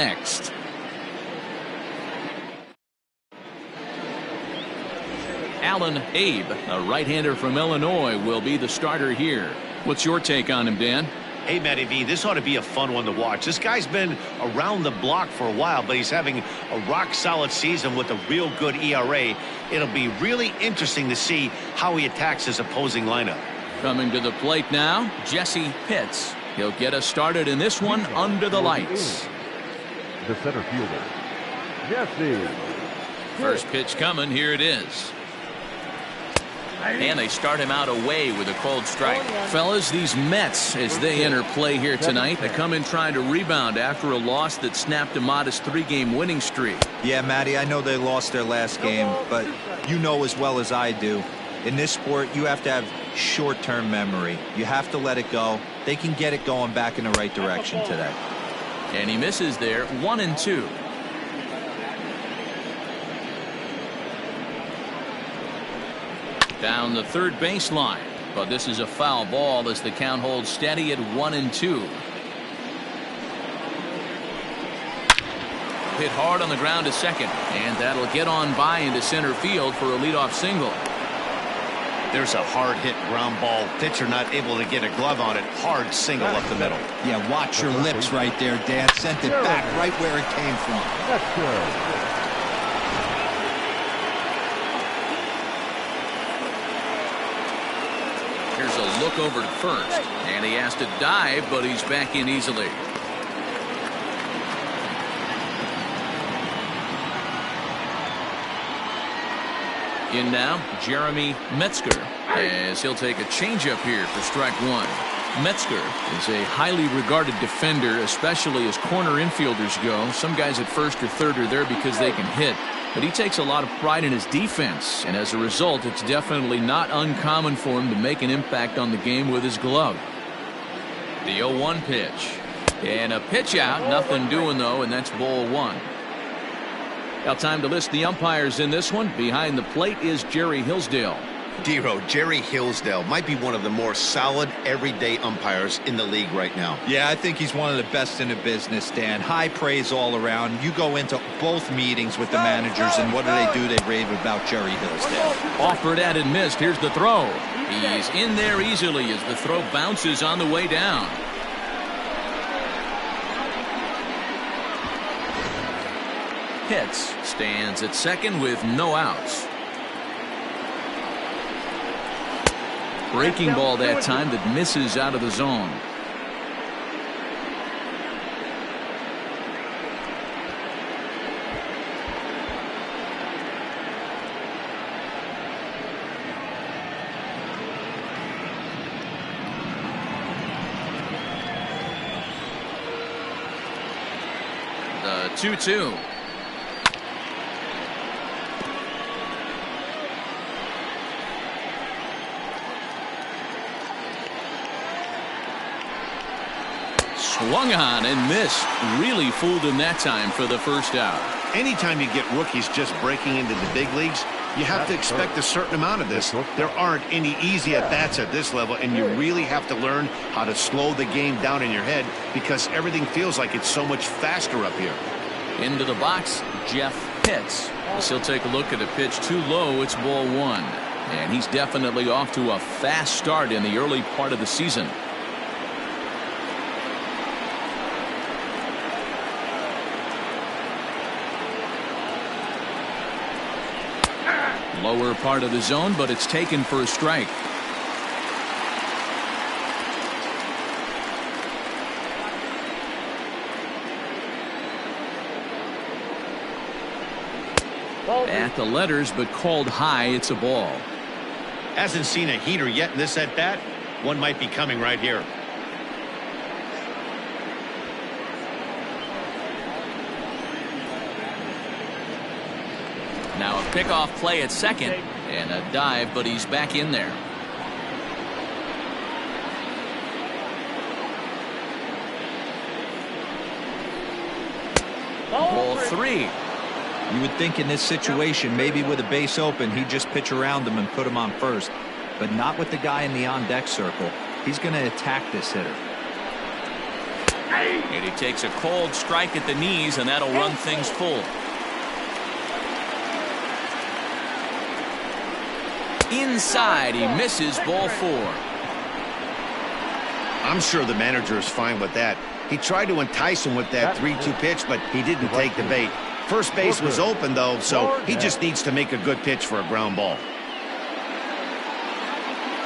next. Alan Abe, a right-hander from Illinois, will be the starter here. What's your take on him, Dan? Hey, Matty V, this ought to be a fun one to watch. This guy's been around the block for a while, but he's having a rock-solid season with a real good ERA. It'll be really interesting to see how he attacks his opposing lineup. Coming to the plate now, Jesse Pitts. He'll get us started in this one under the lights. The center fielder, Jesse. First pitch coming. Here it is. And they start him out away with a cold strike. Fellas, these Mets, as they enter play here tonight, they come in trying to rebound after a loss that snapped a modest 3-game winning streak. Yeah, Matty, I know they lost their last game, but you know as well as I do, in this sport, you have to have short-term memory. You have to let it go. They can get it going back in the right direction today. And he misses there, 1-2. Down the third baseline, but this is a foul ball as the count holds steady at 1-2. Hit hard on the ground to second, and that'll get on by into center field for a leadoff single. There's a hard hit ground ball. Pitcher not able to get a glove on it. Hard single up the middle. Yeah, watch your lips right there, Dan. Sent it back right where it came from. That's good. Here's a look over to first, and he has to dive, but he's back in easily. In now, Jeremy Metzger, as he'll take a changeup here for strike one. Metzger is a highly regarded defender, especially as corner infielders go. Some guys at first or third are there because they can hit, but he takes a lot of pride in his defense, and as a result, it's definitely not uncommon for him to make an impact on the game with his glove. The 0-1 pitch, and a pitch out, nothing doing though, and that's ball one. Now time to list the umpires in this one. Behind the plate is Jerry Hillsdale. Dero, Jerry Hillsdale might be one of the more solid everyday umpires in the league right now. Yeah, I think he's one of the best in the business, Dan. High praise all around. You go into both meetings with the managers, and what do? They rave about Jerry Hillsdale. Offered at and missed. Here's the throw. He's in there easily as the throw bounces on the way down. Pitts stands at second with no outs. Breaking ball that time that misses out of the zone. The 2-2. Swung on and missed. Really fooled him that time for the first out. Anytime you get rookies just breaking into the big leagues, you have to expect a certain amount of this. There aren't any easy at-bats at this level, and you really have to learn how to slow the game down in your head because everything feels like it's so much faster up here. Into the box, Jeff Pitts. As he'll take a look at a pitch too low. It's ball one. And he's definitely off to a fast start in the early part of the season. Lower part of the zone, but it's taken for a strike. At the letters, but called high. It's a ball. Hasn't seen a heater yet in this at-bat. One might be coming right here. Now a pickoff play at second and a dive, but he's back in there. Ball three. You would think in this situation, maybe with a base open, he'd just pitch around him and put him on first. But not with the guy in the on-deck circle. He's going to attack this hitter. And he takes a cold strike at the knees, and that'll run things full. Inside, he misses ball 4. I'm sure the manager is fine with that. He tried to entice him with that 3-2 pitch, but he didn't take the bait. First base was open, though, so he just needs to make a good pitch for a ground ball.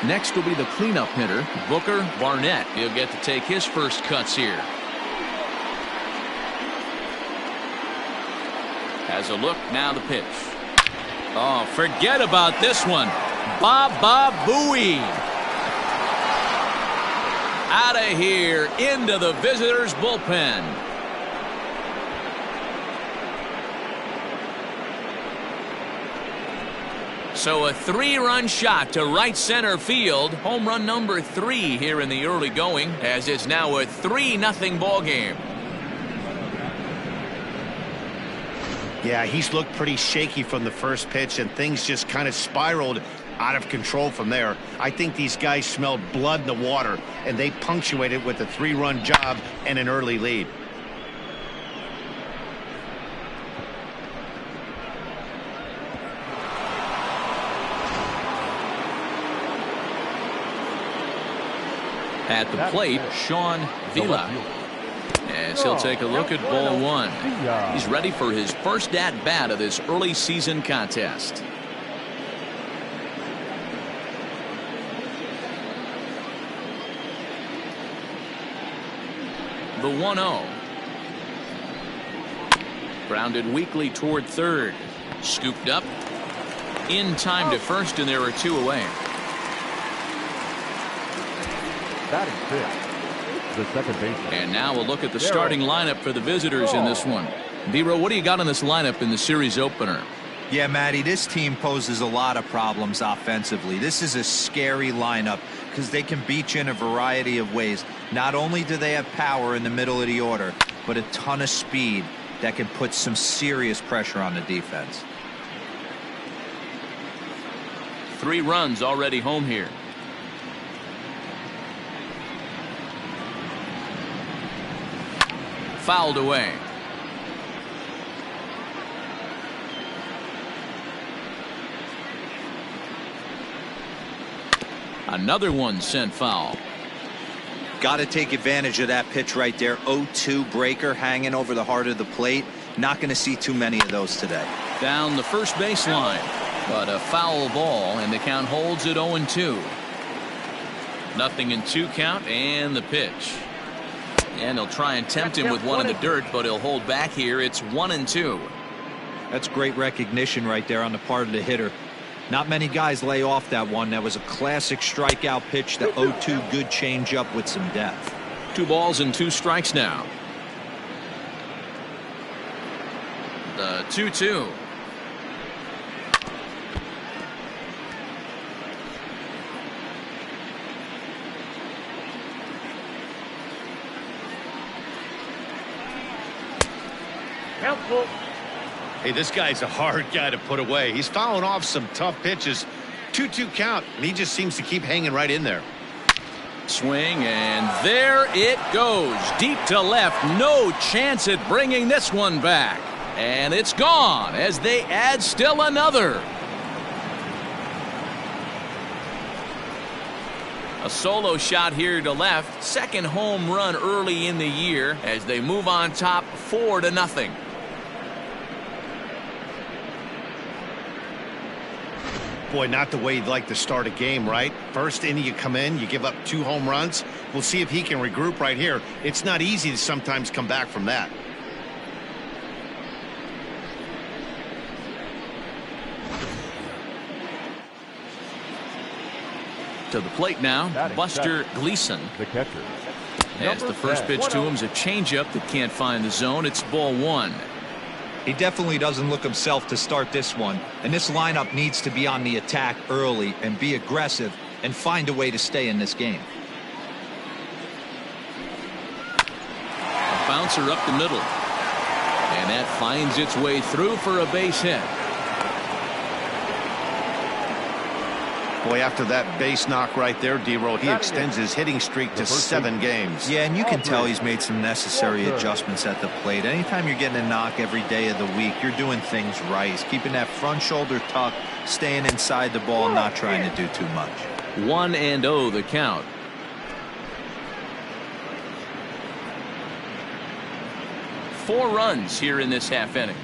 Next will be the cleanup hitter, Booker Barnett. He'll get to take his first cuts here. Has a look, now the pitch. Oh, forget about this one. Baba Booey. Out of here, into the visitors' bullpen. So a 3-run shot to right center field. Home run number 3 here in the early going, as it's now a 3-0 ball game. Yeah, he's looked pretty shaky from the first pitch, and things just kind of spiraled out of control from there. I think these guys smelled blood in the water, and they punctuated with a 3-run job and an early lead. At the plate, Sean Vila. As he'll take a look at ball 1. He's ready for his first at-bat of this early season contest. The 1-0. Grounded weakly toward third. Scooped up. In time to first, and there are 2 away. Batting fifth, the second baseman. And now we'll look at the starting lineup for the visitors in this one. Vero, what do you got in this lineup in the series opener? Yeah, Matty, this team poses a lot of problems offensively. This is a scary lineup because they can beat you in a variety of ways. Not only do they have power in the middle of the order, but a ton of speed that can put some serious pressure on the defense. 3 runs already home here. Fouled away. Another one sent foul. Got to take advantage of that pitch right there. 0-2 breaker hanging over the heart of the plate. Not going to see too many of those today. Down the first baseline, but a foul ball, and the count holds at 0-2. 0-2 count, and the pitch. And he'll try and tempt him with one in the dirt, but he'll hold back here. It's 1-2. That's great recognition right there on the part of the hitter. Not many guys lay off that one. That was a classic strikeout pitch. The 0-2 good changeup with some depth. 2 balls and 2 strikes now. The 2-2. Hey, this guy's a hard guy to put away. He's fouling off some tough pitches. 2-2 count, and he just seems to keep hanging right in there. Swing, and there it goes. Deep to left. No chance at bringing this one back. And it's gone as they add still another. A solo shot here to left. Second home run early in the year as they move on top 4-0. Boy, not the way you'd like to start a game, right? First inning, you come in, you give up 2 home runs. We'll see if he can regroup right here. It's not easy to sometimes come back from that. To the plate now, Buster Gleason. The catcher. As the first pitch to him is a changeup that can't find the zone. It's ball 1. He definitely doesn't look himself to start this one, and this lineup needs to be on the attack early and be aggressive and find a way to stay in this game. A bouncer up the middle, and that finds its way through for a base hit. Boy, after that base knock right there, D-Roll, he extends his hitting streak to 7 games. Yeah, and you can tell he's made some necessary adjustments at the plate. Anytime you're getting a knock every day of the week, you're doing things right. He's keeping that front shoulder tucked, staying inside the ball, not trying to do too much. 1-0 the count. Four runs here in this half inning.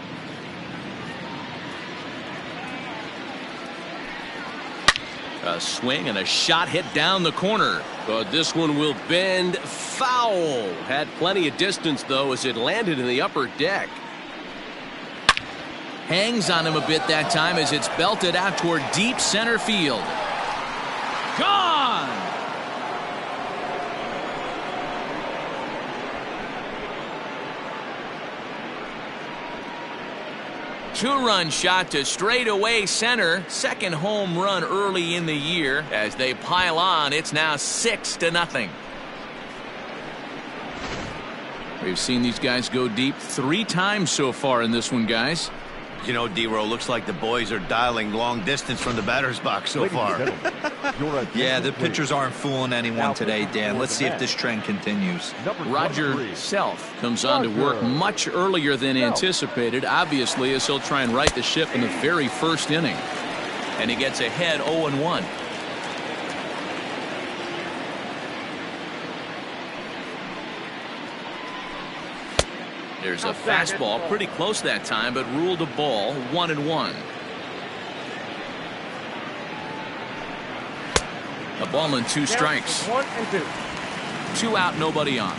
A swing and a shot hit down the corner. But this one will bend foul. Had plenty of distance, though, as it landed in the upper deck. Hangs on him a bit that time as it's belted out toward deep center field. Gone! Two-run shot to straightaway center. Second home run early in the year. As they pile on, it's now 6-0. We've seen these guys go deep 3 times so far in this one, guys. You know, D-Roll, looks like the boys are dialing long distance from the batter's box so far. Yeah, the pitchers aren't fooling anyone today, Dan. Let's see if this trend continues. Roger Self comes on to work much earlier than anticipated, obviously, as he'll try and right the ship in the very first inning. And he gets ahead 0-1. There's a fastball pretty close that time, but ruled a ball. 1-1. A ball and 2 strikes. 2 out, nobody on.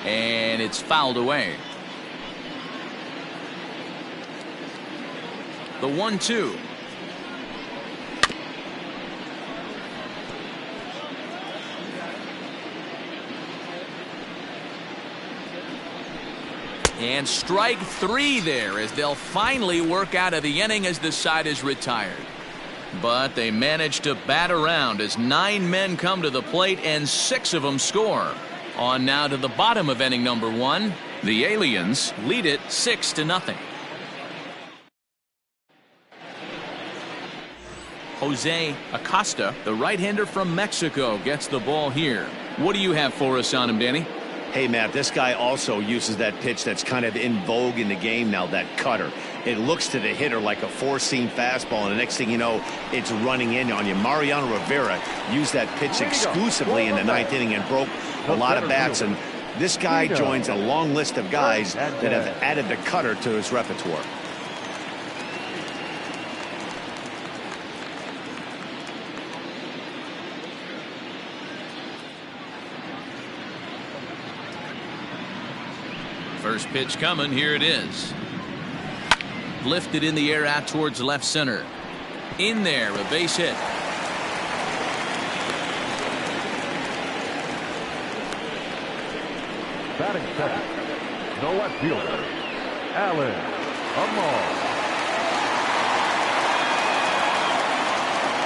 And it's fouled away. The 1-2. And strike 3 there as they'll finally work out of the inning as the side is retired. But they manage to bat around as 9 men come to the plate and 6 of them score. On now to the bottom of inning number 1. The Aliens lead it 6-0. Jose Acosta, the right-hander from Mexico, gets the ball here. What do you have for us on him, Danny? Hey, Matt, this guy also uses that pitch that's kind of in vogue in the game now, that cutter. It looks to the hitter like a 4-seam fastball, and the next thing you know, it's running in on you. Mariano Rivera used that pitch exclusively in the 9th inning and broke a lot of bats, and this guy joins a long list of guys that have added the cutter to his repertoire. First pitch coming. Here it is. Lifted in the air out towards left center. In there, a base hit. Batting second, the left fielder, Alan Amar.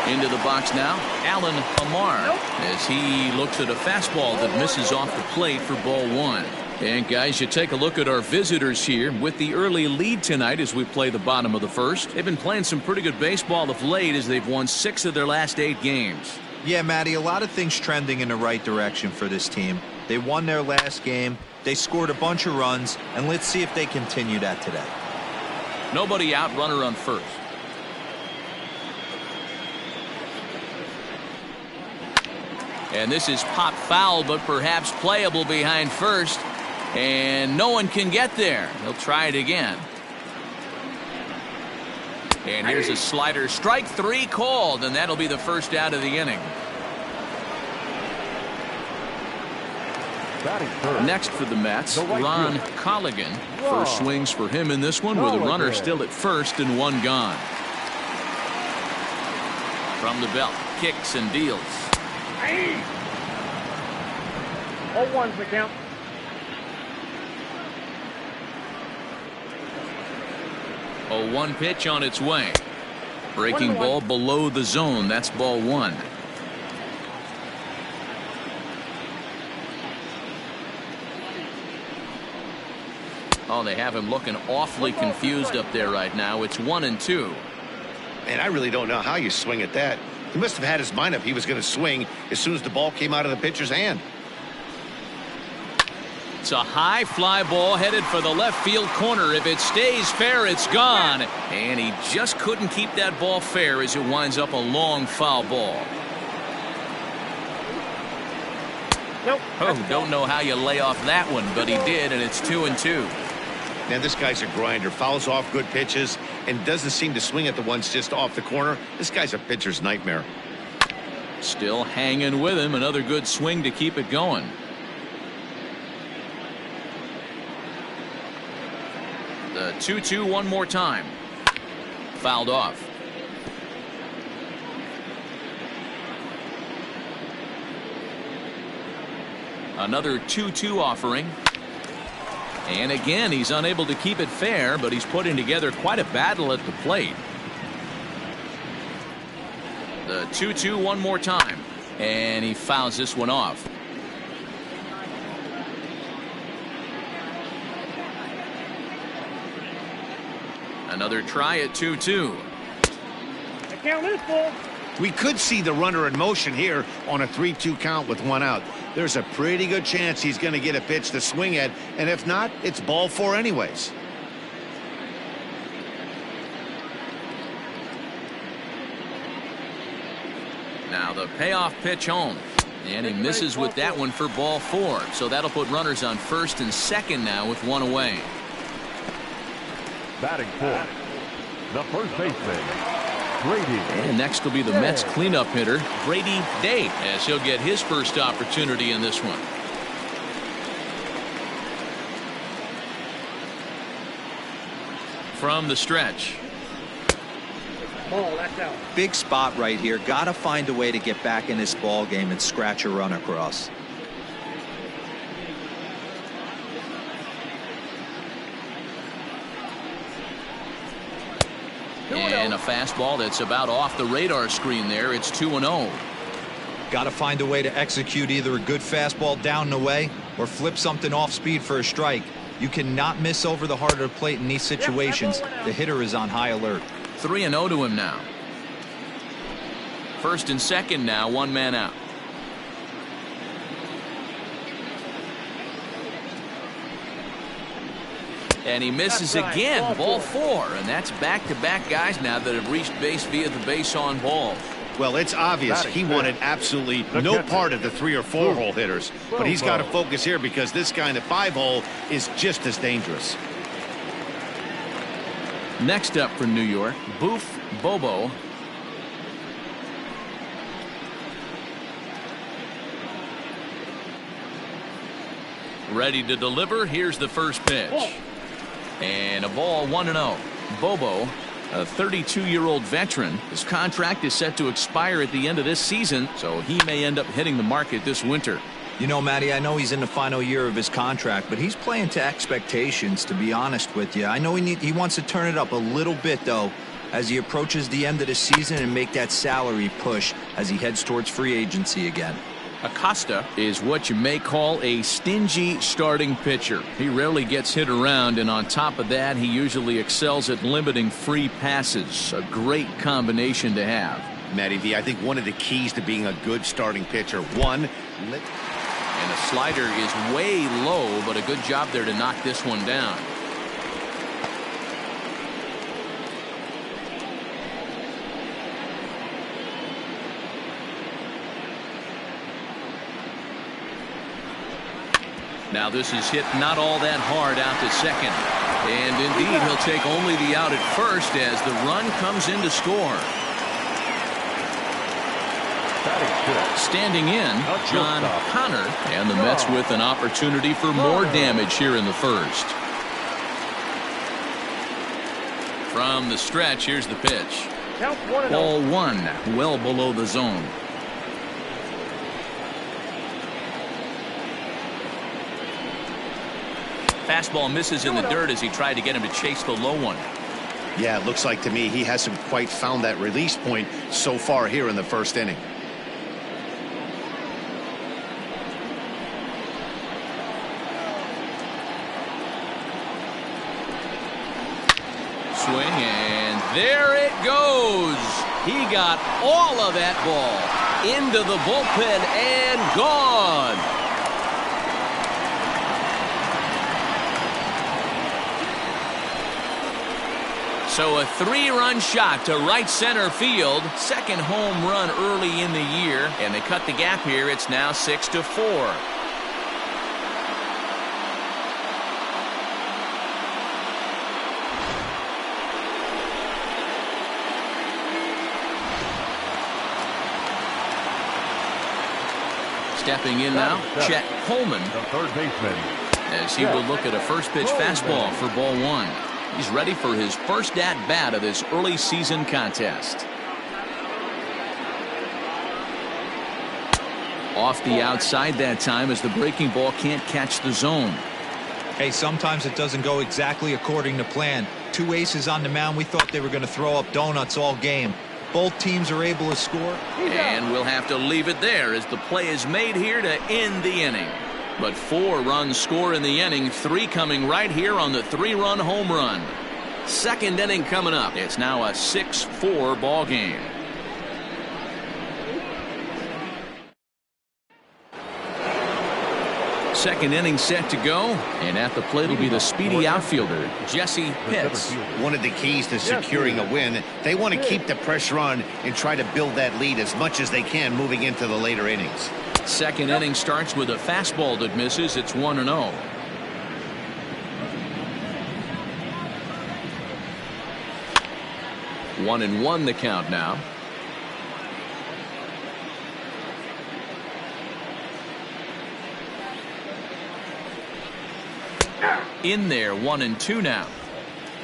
Into the box now, Alan Amar, as he looks at a fastball that misses off the plate for ball 1. And guys, you take a look at our visitors here with the early lead tonight as we play the bottom of the first. They've been playing some pretty good baseball of late as they've won 6 of their last 8 games. Yeah, Matty, a lot of things trending in the right direction for this team. They won their last game, they scored a bunch of runs, and let's see if they continue that today. Nobody out, runner on first. And this is pop foul, but perhaps playable behind first. And no one can get there. He'll try it again. And here's a slider. Strike 3 called, and that'll be the first out of the inning. Next for the Mets, Ron Colligan. First swings for him in this one with a runner still at first and 1 gone. From the belt, kicks and deals. 0-1's the count. A 1 pitch on its way. Breaking ball below the zone. That's ball 1. Oh, they have him looking awfully confused up there right now. It's 1-2. And I really don't know how you swing at that. He must have had his mind up he was going to swing as soon as the ball came out of the pitcher's hand. It's a high fly ball headed for the left field corner. If it stays fair, it's gone. And he just couldn't keep that ball fair as it winds up a long foul ball. Nope. Oh, don't know how you lay off that one, but he did, and it's 2-2. Now, this guy's a grinder, fouls off good pitches, and doesn't seem to swing at the ones just off the corner. This guy's a pitcher's nightmare. Still hanging with him. Another good swing to keep it going. The 2-2 one more time. Fouled off. Another 2-2 offering. And again, he's unable to keep it fair, but he's putting together quite a battle at the plate. The 2-2 one more time. And he fouls this one off. Another try at 2-2. The count is full. We could see the runner in motion here on a 3-2 count with one out. There's a pretty good chance he's going to get a pitch to swing at, and if not, it's ball 4 anyways. Now the payoff pitch home. And he misses with that one for ball 4. So that'll put runners on first and second now with one away. Batting fourth, the first baseman, Brady. And next will be the Mets cleanup hitter, Brady Day, as he'll get his first opportunity in this one. From the stretch. Ball, that's out. Big spot right here. Got to find a way to get back in this ball game and scratch a run across. And a fastball that's about off the radar screen there. It's 2-0. Got to find a way to execute either a good fastball down and away or flip something off speed for a strike. You cannot miss over the heart of the plate in these situations. The hitter is on high alert. 3-0 to him now. First and second now, one man out. And he misses again. Ball 4. And that's back-to-back guys now that have reached base via the base on balls. Well, it's obvious he wanted absolutely no part of the 3 or 4 hole hitters. But he's got to focus here because this guy in the 5 hole is just as dangerous. Next up for New York, Boof Bobo. Ready to deliver. Here's the first pitch. And a ball 1-0. Bobo, a 32-year-old veteran. His contract is set to expire at the end of this season, so he may end up hitting the market this winter. You know, Matty, I know he's in the final year of his contract, but he's playing to expectations, to be honest with you. I know he wants to turn it up a little bit, though, as he approaches the end of the season and make that salary push as he heads towards free agency again. Acosta is what you may call a stingy starting pitcher. He rarely gets hit around, and on top of that, he usually excels at limiting free passes. A great combination to have. Matty V, I think one of the keys to being a good starting pitcher, one, and a slider is way low, but a good job there to knock this one down. Now this is hit not all that hard out to second. And indeed, he'll take only the out at first as the run comes in to score. Standing in, John Connor, and the Mets with an opportunity for more damage here in the first. From the stretch, here's the pitch. Ball 1, well below the zone. Fastball misses in the dirt as he tried to get him to chase the low one. Yeah, it looks like to me he hasn't quite found that release point so far here in the first inning. swing, and there it goes. He got all of that ball into the bullpen and gone. So a 3-run shot to right center field. Second home run early in the year, and they cut the gap here. It's now 6-4. Stepping in now, Chet Holman, The third baseman. as he will look at a first pitch fastball for ball one. He's ready for his first at-bat of this early season contest. Off the outside that time as the breaking ball can't catch the zone. Hey, sometimes it doesn't go exactly according to plan. 2 aces on the mound. We thought they were going to throw up donuts all game. Both teams are able to score. And we'll have to leave it there as the play is made here to end the inning. But 4 runs score in the inning, 3 coming right here on the 3-run home run. Second inning coming up. It's now a 6-4 ball game. Second inning set to go, and at the plate will be the speedy outfielder, Jesse Pitts. One of the keys to securing a win, they want to keep the pressure on and try to build that lead as much as they can moving into the later innings. Second inning starts with a fastball that misses. It's 1-0. One and one the count now. In there, 1-2 now.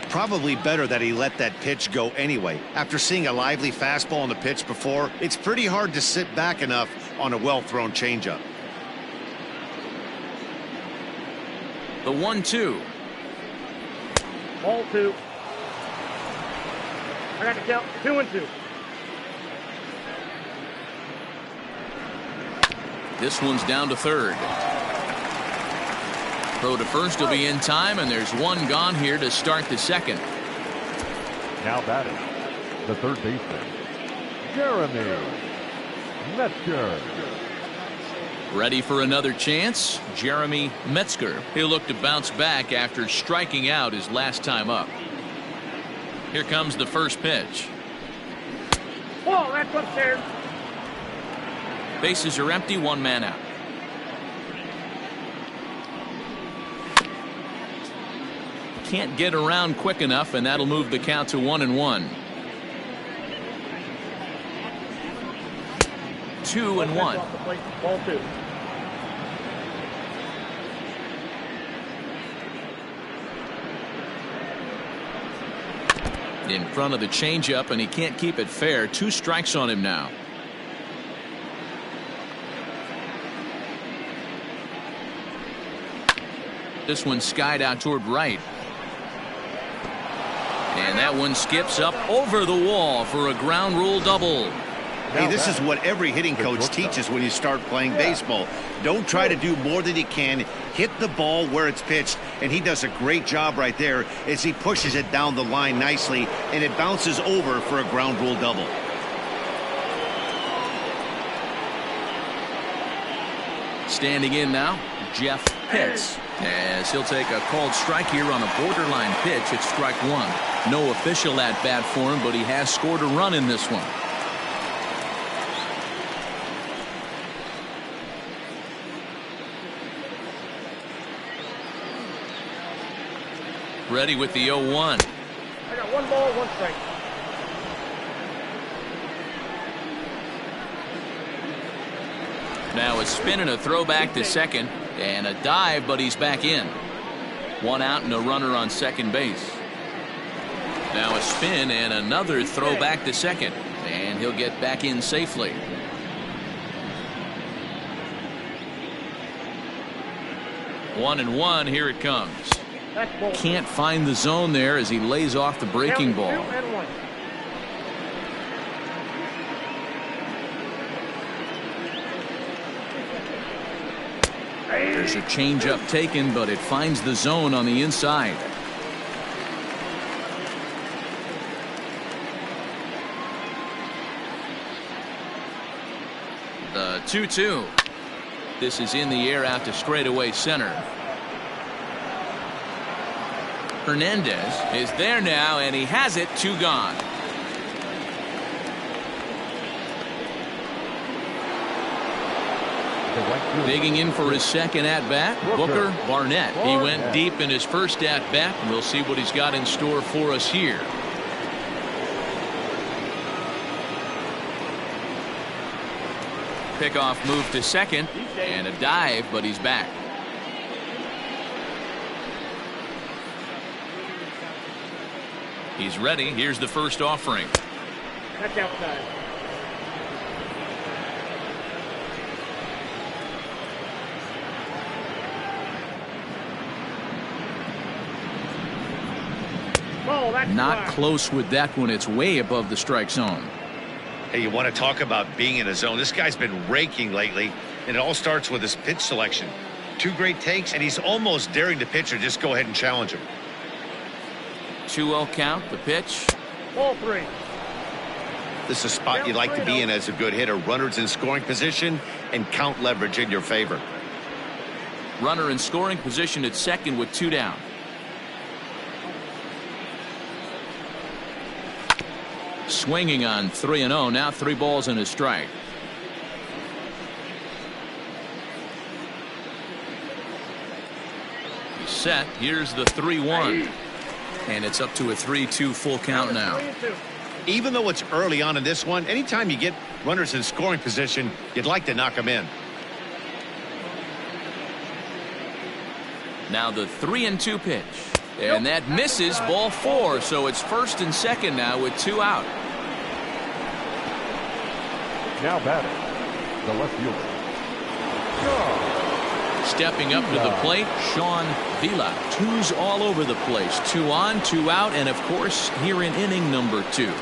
Probably better that he let that pitch go anyway. After seeing a lively fastball on the pitch before, it's pretty hard to sit back enough on a well-thrown changeup. The 1-2. Ball 2. I got the count. 2-2. This one's down to third. Throw to first will be in time, and there's one gone here to start the second. Now batting, the third baseman, Jeremy Metzger. Ready for another chance, Jeremy Metzger. He'll look to bounce back after striking out his last time up. Here comes the first pitch. Ball, that's upstairs. Bases are empty, 1 man out. Can't get around quick enough, and that'll move the count to 1-1. 2-1. Ball 2. In front of the changeup, and he can't keep it fair. 2 strikes on him now. This one skied out toward right. And that one skips up over the wall for a ground rule double. Hey, this is what every hitting coach teaches when you start playing baseball. Don't try to do more than you can. Hit the ball where it's pitched, and he does a great job right there as he pushes it down the line nicely, and it bounces over for a ground rule double. Standing in now, Jeff Pitts, as he'll take a called strike here on a borderline pitch. It's strike 1. No official at bat for him, but he has scored a run in this one. Ready with the 0-1. I got 1 ball, 1 strike. Now a spin and a throw back to second, and a dive, but he's back in. 1 out and a runner on second base. Now a spin and another throw back to second, and he'll get back in safely. One and one, here it comes. Can't find the zone there as he lays off the breaking ball. 2-1. There's a changeup taken, but it finds the zone on the inside. 2-2. This is in the air out to straightaway center. Hernandez is there now, and he has it. 2 gone. Digging in for his second at-bat, Booker Barnett. He went deep in his first at-bat, and we'll see what he's got in store for us here. Pickoff move to second, and a dive, but he's back. He's ready. Here's the first offering. That's outside. Oh, that's Not close with that one. It's way above the strike zone. Hey, you want to talk about being in a zone? This guy's been raking lately, and it all starts with his pitch selection. 2 great takes, and he's almost daring the pitcher just go ahead and challenge him. 2-0 count. The pitch. Ball 3. This is a spot you'd like to be in as a good hitter. Runners in scoring position and count leverage in your favor. Runner in scoring position at second with 2 down. Swinging on 3-0. Now 3 balls and a strike. He's set. Here's the 3-1. And it's up to a 3-2 full count now. Even though it's early on in this one, anytime you get runners in scoring position, you'd like to knock them in. Now the 3-2 pitch. And that misses. Ball 4. So it's first and second now with 2 out. Now batting, the left fielder. Stepping up to the plate, Sean Vila. 2s all over the place. 2 on, 2 out, and of course here in inning number 2.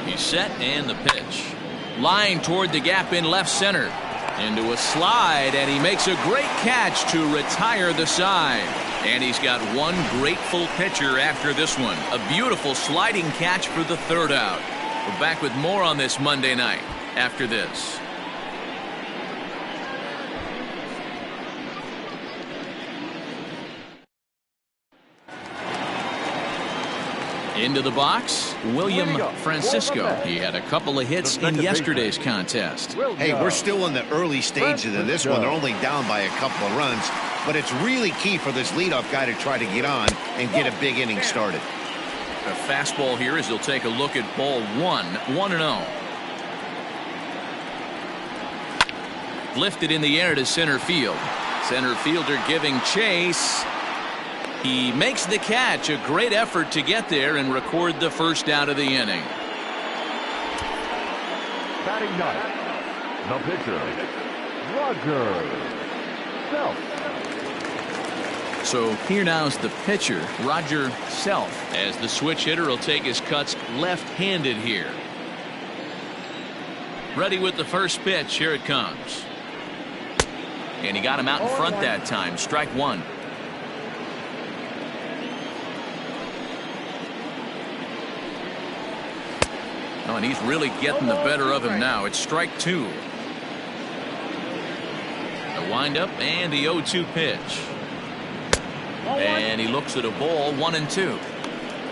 He's set, and the pitch. Line toward the gap in left center. Into a slide, and he makes a great catch to retire the side. And he's got one grateful pitcher after this one. A beautiful sliding catch for the 3rd out. We're back with more on this Monday night after this. Into the box, William Francisco. He had a couple of hits in yesterday's contest. Hey, we're still in the early stages of this one. They're only down by a couple of runs, but it's really key for this leadoff guy to try to get on and get a big inning started. A fastball here as he'll take a look at ball 1, 1-0. Lifted in the air to center field. Center fielder giving chase. He makes the catch. A great effort to get there and record the first out of the inning. Batting 9th, the pitcher, Roger Self. So here now is the pitcher, Roger Self, as the switch hitter will take his cuts left-handed here. Ready with the first pitch. Here it comes. And he got him out in front that time. Strike 1. Oh, and he's really getting the better of him now. It's strike 2. The windup and the 0-2 pitch. And he looks at a ball, 1-2.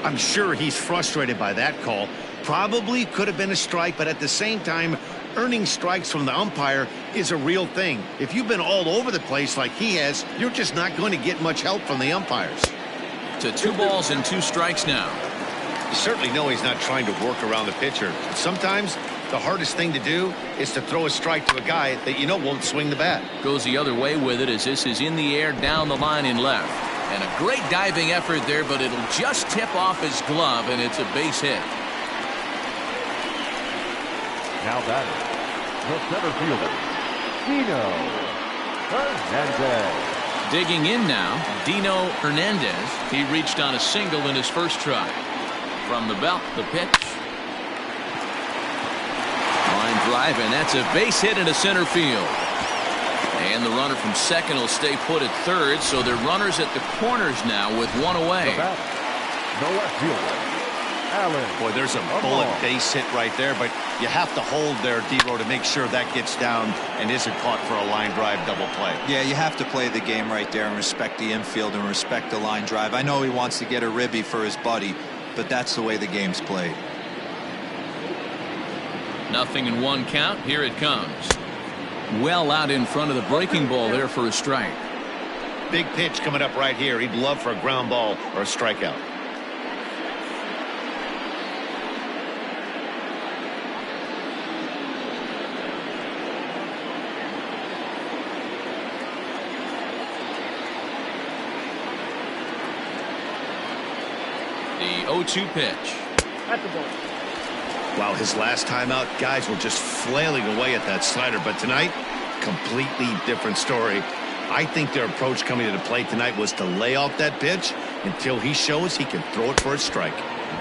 I'm sure he's frustrated by that call. Probably could have been a strike, but at the same time, earning strikes from the umpire is a real thing. If you've been all over the place like he has, you're just not going to get much help from the umpires. To 2 balls and 2 strikes now. You certainly know he's not trying to work around the pitcher. Sometimes the hardest thing to do is to throw a strike to a guy that you know won't swing the bat. Goes the other way with it as this is in the air down the line in left. And a great diving effort there, but it'll just tip off his glove, and it's a base hit. Now batting, the center fielder, Dino Hernandez. Digging in now, Dino Hernandez. He reached on a single in his first try. From the belt, the pitch. Line drive, and that's a base hit into center field. And the runner from second will stay put at third, so they're runners at the corners now with 1 away. The left fielder, Allen. Boy, there's a bullet base hit right there, but you have to hold there, D-Row, to make sure that gets down and isn't caught for a line drive double play. Yeah, you have to play the game right there and respect the infield and respect the line drive. I know he wants to get a ribby for his buddy, but that's the way the game's played. 0-1 count. Here it comes. Well out in front of the breaking ball there for a strike. Big pitch coming up right here. He'd love for a ground ball or a strikeout. The 0-2 pitch. That's the ball. Wow, his last time out, guys were just flailing away at that slider. But tonight, completely different story. I think their approach coming to the plate tonight was to lay off that pitch until he shows he can throw it for a strike.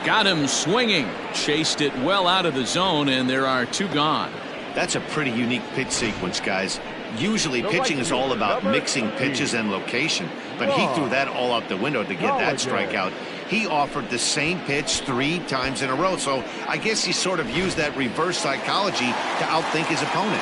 Got him swinging. Chased it well out of the zone, and there are 2 gone. That's a pretty unique pitch sequence, guys. Usually pitching is all about mixing pitches and location, but he threw that all out the window to get that strikeout. He offered the same pitch 3 times in a row, so I guess he sort of used that reverse psychology to outthink his opponent.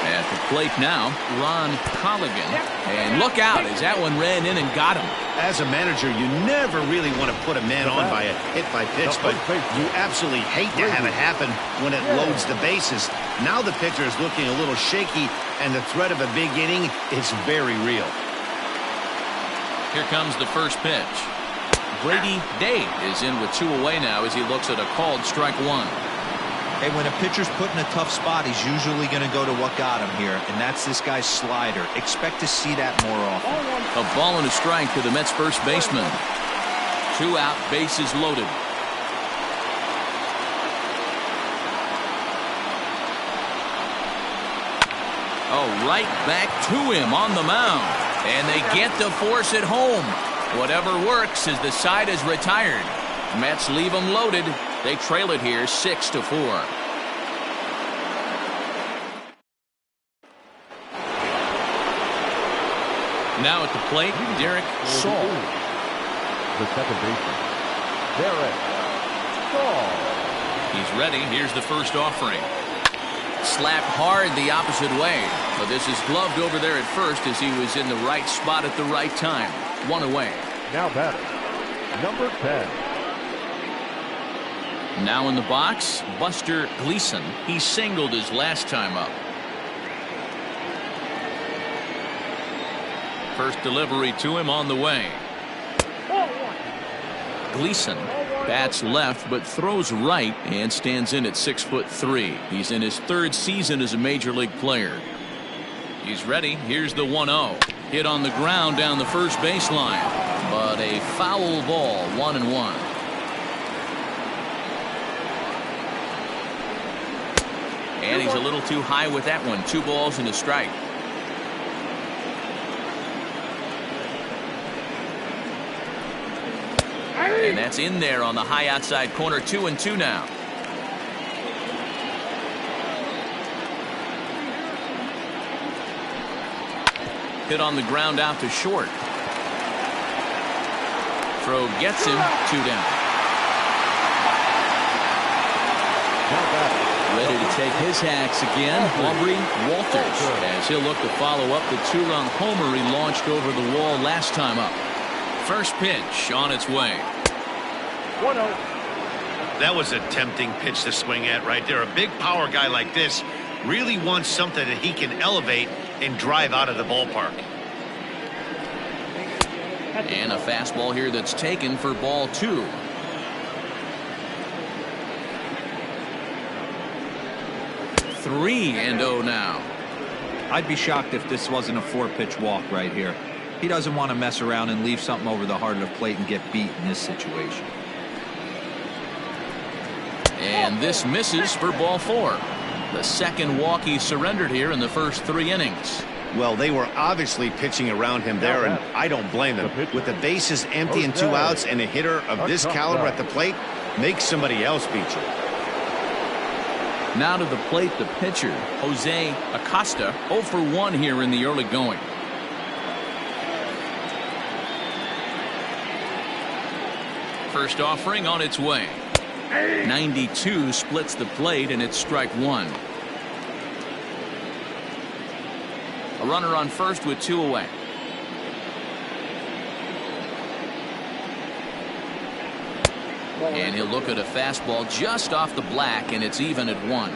At the plate now, Ron Colligan. And look out as that one ran in and got him. As a manager, you never really want to put a man on by a hit by pitch, but you absolutely hate to have it happen when it loads the bases. Now the pitcher is looking a little shaky, and the threat of a big inning is very real. Here comes the first pitch. Brady Day is in with 2 away now as he looks at a called strike 1. Hey, when a pitcher's put in a tough spot, he's usually going to go to what got him here, and that's this guy's slider. Expect to see that more often. A ball and a strike to the Mets first baseman. 2 out, bases loaded. Oh, right back to him on the mound. And they get the force at home. Whatever works as the side is retired. Mets leave them loaded. They trail it here 6-4. Now at the plate, Derek Saul. The second baseman, Derek Saul. He's ready. Here's the first offering. Slapped hard the opposite way. But this is gloved over there at first as he was in the right spot at the right time. 1 away. Now batter, number 10. Now in the box, Buster Gleason. He singled his last time up. First delivery to him on the way. Gleason bats left but throws right and stands in at 6'3". He's in his 3rd season as a major league player. He's ready. Here's the 1-0. Hit on the ground down the first baseline, but a foul ball. 1-1. And he's a little too high with that one. 2 balls and a strike. And that's in there on the high outside corner. 2-2 now. Hit on the ground out to short. Throw gets him. 2 down. Ready to take his hacks again, Aubrey Walters, as he'll look to follow up the 2-run homer he launched over the wall last time up. First pitch on its way. 1-0. That was a tempting pitch to swing at right there. A big power guy like this really wants something that he can elevate and drive out of the ballpark. And a fastball here that's taken for ball 2. Three and 0 now. I'd be shocked if this wasn't a 4-pitch walk right here. He doesn't want to mess around and leave something over the heart of the plate and get beat in this situation. And this misses for ball 4. The second walk he surrendered here in the first 3 innings. Well, they were obviously pitching around him there, and I don't blame them. With the bases empty and 2 outs and a hitter of this caliber at the plate, make somebody else beat you. Now to the plate, the pitcher, Jose Acosta, 0 for 1 here in the early going. First offering on its way. 92 splits the plate, and it's strike one. A runner on first with 2 away. And he'll look at a fastball just off the black, and it's even at 1.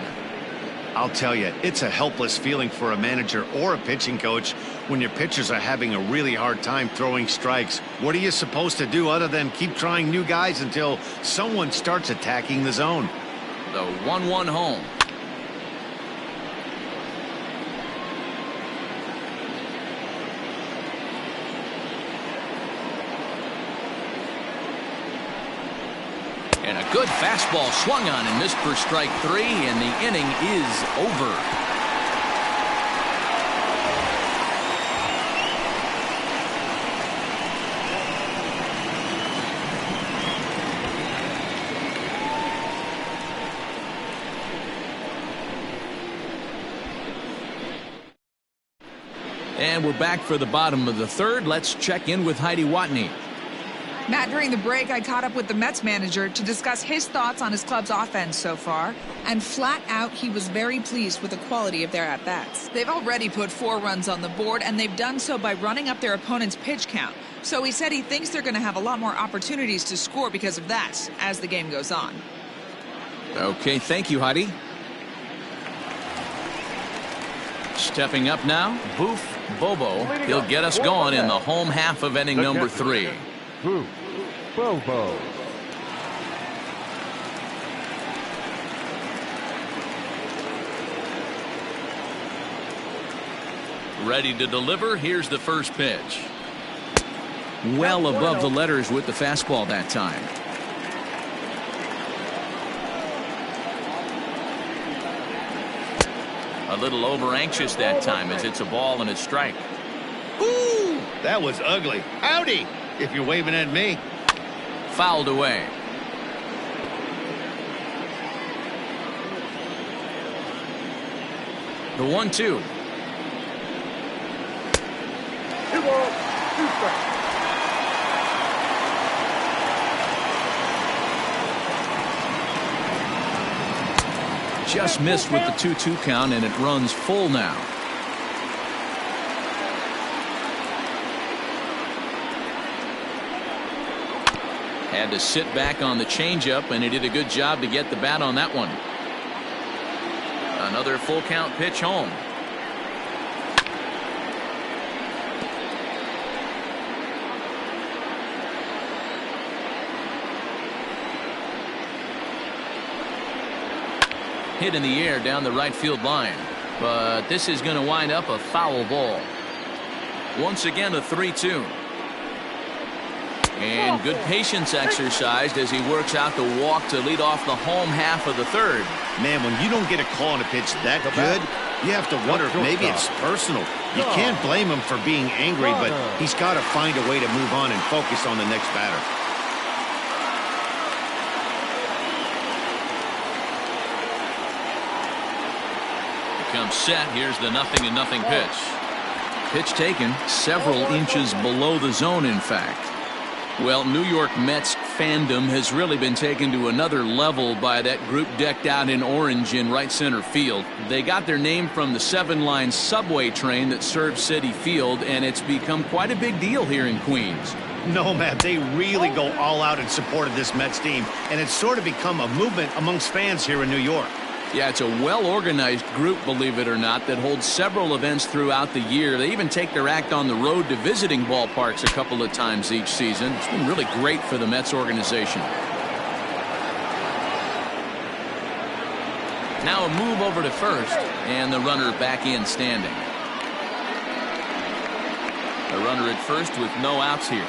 I'll tell you, it's a helpless feeling for a manager or a pitching coach when your pitchers are having a really hard time throwing strikes. What are you supposed to do other than keep trying new guys until someone starts attacking the zone? The 1-1 home. And a good fastball swung on and missed for strike 3, and the inning is over. And we're back for the bottom of the third. Let's check in with Heidi Watney. Matt, during the break, I caught up with the Mets manager to discuss his thoughts on his club's offense so far. And flat out, he was very pleased with the quality of their at-bats. They've already put 4 runs on the board, and they've done so by running up their opponent's pitch count. So he said he thinks they're going to have a lot more opportunities to score because of that as the game goes on. Okay, thank you, Heidi. Stepping up now, Boof Bobo. He'll get us going in the home half of inning number 3. Boof Bobo. Ready to deliver. Here's the first pitch. Well above the letters with the fastball that time. A little over anxious that time as it's a ball and a strike. Ooh, that was ugly. Howdy, if you're waving at me. Fouled away. The 1-2. 2 balls, 2 strikes. Just missed with the 2-2 count, and it runs full now. Had to sit back on the changeup, and he did a good job to get the bat on that one. Another full count pitch home. Hit in the air down the right field line, but this is going to wind up a foul ball. Once again, a 3-2. And good patience exercised as he works out the walk to lead off the home half of the third. Man, when you don't get a call on a pitch that good, you have to wonder if maybe it's personal. You can't blame him for being angry, but he's got to find a way to move on and focus on the next batter. Comes set. Here's the 0-0 pitch. Pitch taken several inches below the zone, in fact. Well, New York Mets fandom has really been taken to another level by that group decked out in orange in right center field. They got their name from the 7-line subway train that serves Citi Field, and it's become quite a big deal here in Queens. No, Matt, they really go all out in support of this Mets team, and it's sort of become a movement amongst fans here in New York. Yeah, it's a well-organized group, believe it or not, that holds several events throughout the year. They even take their act on the road to visiting ballparks a couple of times each season. It's been really great for the Mets organization. Now a move over to first, and the runner back in standing. A runner at first with no outs here.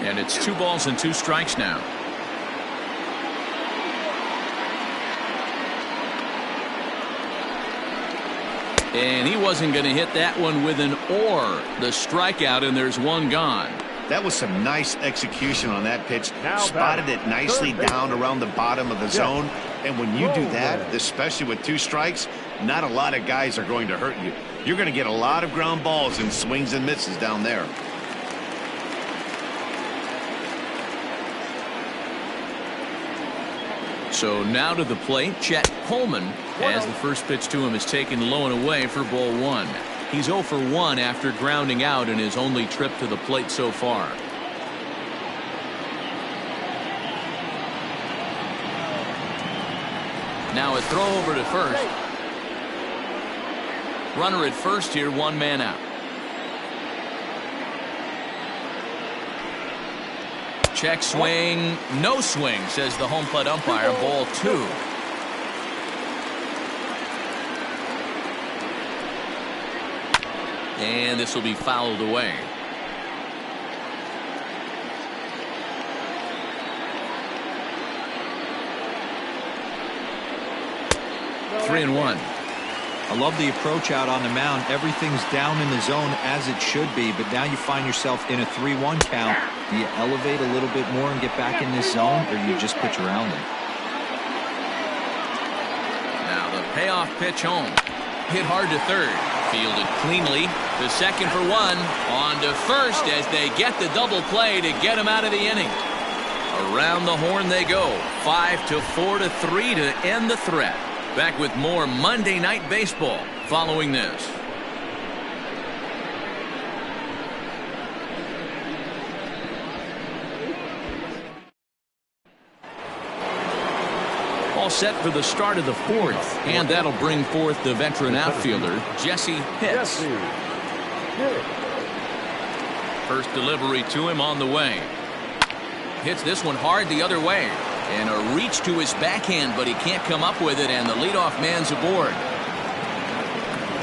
And it's 2 balls and 2 strikes now. And he wasn't going to hit that one with an or. The strikeout, and there's 1 gone. That was some nice execution on that pitch. Spotted it nicely down around the bottom of the zone. And when you do that, especially with 2 strikes, not a lot of guys are going to hurt you. You're going to get a lot of ground balls and swings and misses down there. So now to the plate, Chet Coleman, as the first pitch to him is taken low and away for ball 1. He's 0 for 1 after grounding out in his only trip to the plate so far. Now a throw over to first. Runner at first here, 1 man out. Check swing, no swing, says the home plate umpire. Ball 2. And this will be fouled away. Three and one. I love the approach out on the mound. Everything's down in the zone as it should be, but now you find yourself in a 3-1 count. Do you elevate a little bit more and get back in this zone, or you just pitch around it? Now the payoff pitch home. Hit hard to third. Fielded cleanly. The second for 1. On to first as they get the double play to get him out of the inning. Around the horn they go. 5-4-3 to end the threat. Back with more Monday Night Baseball following this. All set for the start of the 4th, and that'll bring forth the veteran outfielder, Jesse Pitts. First delivery to him on the way. Hits this one hard the other way. And a reach to his backhand, but he can't come up with it, and the leadoff man's aboard.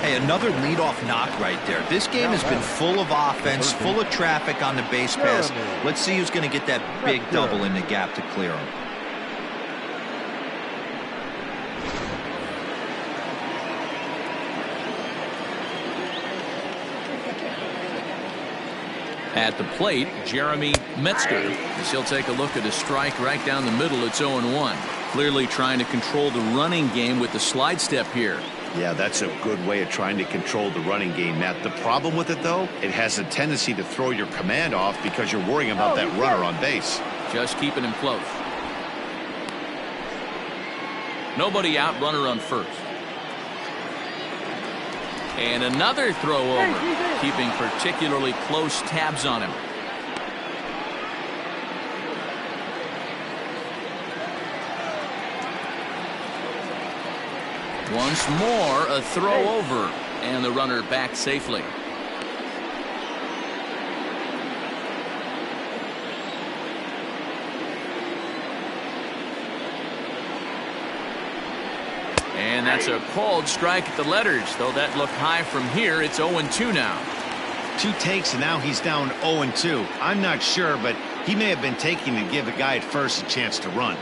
Hey, another leadoff knock right there. This game has been full of offense, full of traffic on the base pass. Let's see who's going to get that big double in the gap to clear him. At the plate, Jeremy Metzger, as he'll take a look at a strike right down the middle. It's 0-1. Clearly trying to control the running game with the slide step here. Yeah, that's a good way of trying to control the running game, Matt. The problem with it, though, it has a tendency to throw your command off because you're worrying about that runner on base. Just keeping him close. Nobody out, runner on first. And another throw over, keeping particularly close tabs on him. Once more, a throw over, and the runner back safely. And that's a called strike at the letters, though that looked high from here. It's 0-2 now. 2 takes, and now he's down 0-2. I'm not sure, but he may have been taking to give the guy at first a chance to run.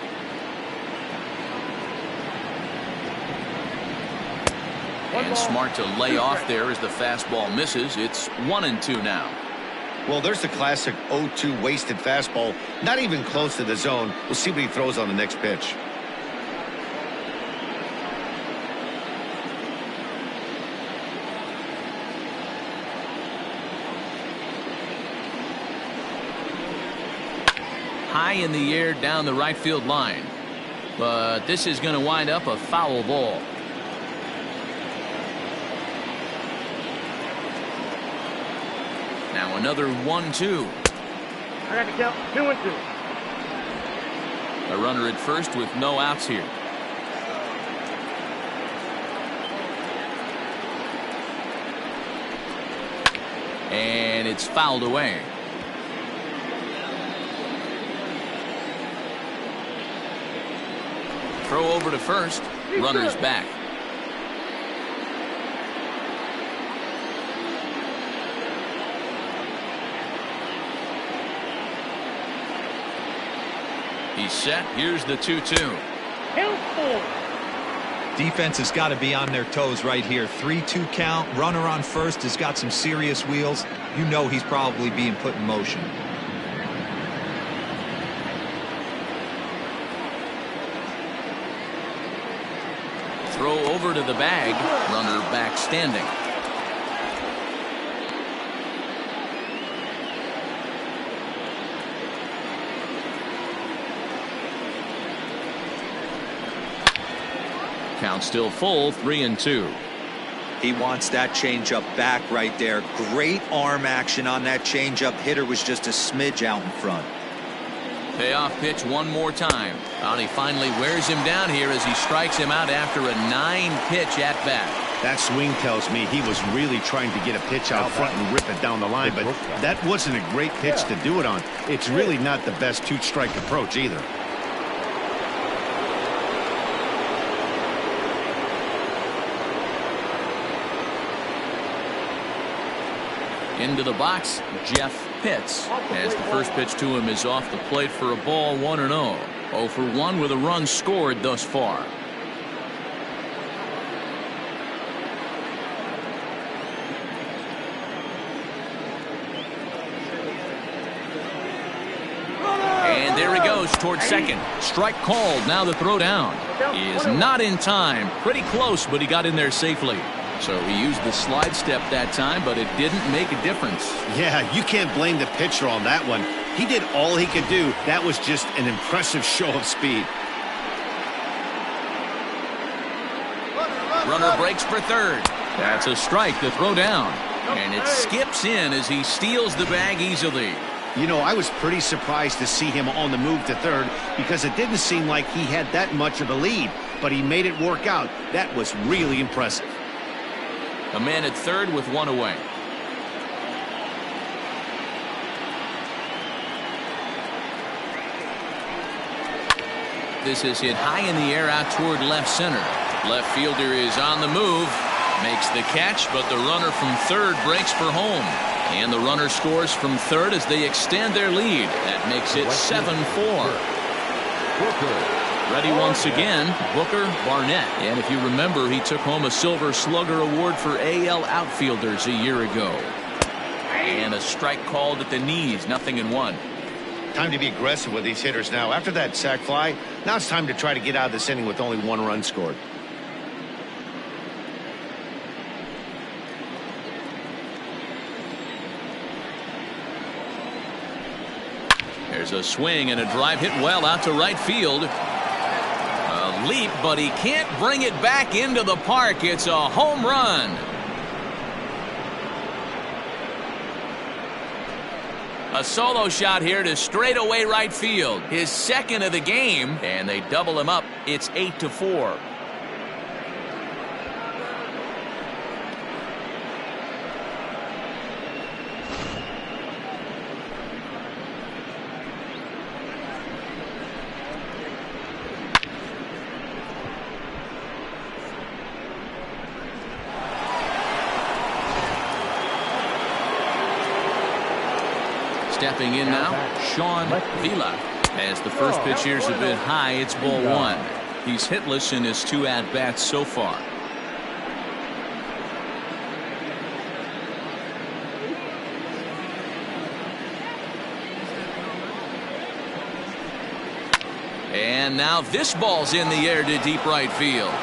And smart to lay off there as the fastball misses. It's 1-2 now. Well, there's the classic 0-2 wasted fastball. Not even close to the zone. We'll see what he throws on the next pitch. High in the air down the right field line. But this is going to wind up a foul ball. Now another 1-2. I got to count 2-2. A runner at first with no outs here. And it's fouled away. Throw over to first. Runner's back. He's set. Here's the 2-2. Defense has got to be on their toes right here. 3-2 count. Runner on first has got some serious wheels. You know he's probably being put in motion. Throw over to the bag. Runner back standing. Count still full, 3-2. He wants that changeup back right there. Great arm action on that changeup. Hitter was just a smidge out in front. Payoff pitch one more time. And he finally wears him down here as he strikes him out after a 9-pitch at bat. That swing tells me he was really trying to get a pitch out front and rip it down the line, but that wasn't a great pitch to do it on. It's really not the best two-strike approach either. Into the box, Jeff Pitts, as the first pitch to him is off the plate for a ball, 1-0. 0 for 1 with a run scored thus far. And there he goes towards second. Strike called. Now the throw down. He is not in time. Pretty close, but he got in there safely. So he used the slide step that time, but it didn't make a difference. Yeah, you can't blame the pitcher on that one. He did all he could do. That was just an impressive show of speed. Runner breaks for third. That's a strike to throw down. And it skips in as he steals the bag easily. You know, I was pretty surprised to see him on the move to third because it didn't seem like he had that much of a lead, but he made it work out. That was really impressive. A man at third with one away. This is hit high in the air out toward left center. Left fielder is on the move. Makes the catch, but the runner from third breaks for home. And the runner scores from third as they extend their lead. That makes it 7-4. Ready once again, Booker Barnett. And if you remember, he took home a Silver Slugger Award for AL outfielders a year ago. And a strike called at the knees, 0-1. Time to be aggressive with these hitters now. After that sac fly, now it's time to try to get out of this inning with only 1 run scored. There's a swing and a drive hit well out to right field. A leap, but he can't bring it back into the park. It's a home run. A solo shot here to straightaway right field. His second of the game, and they double him up. It's 8-4. Stepping in now, Sean Vila. As the first pitch here's a bit high, it's ball 1. He's hitless in his 2 at-bats so far. And now this ball's in the air to deep right field.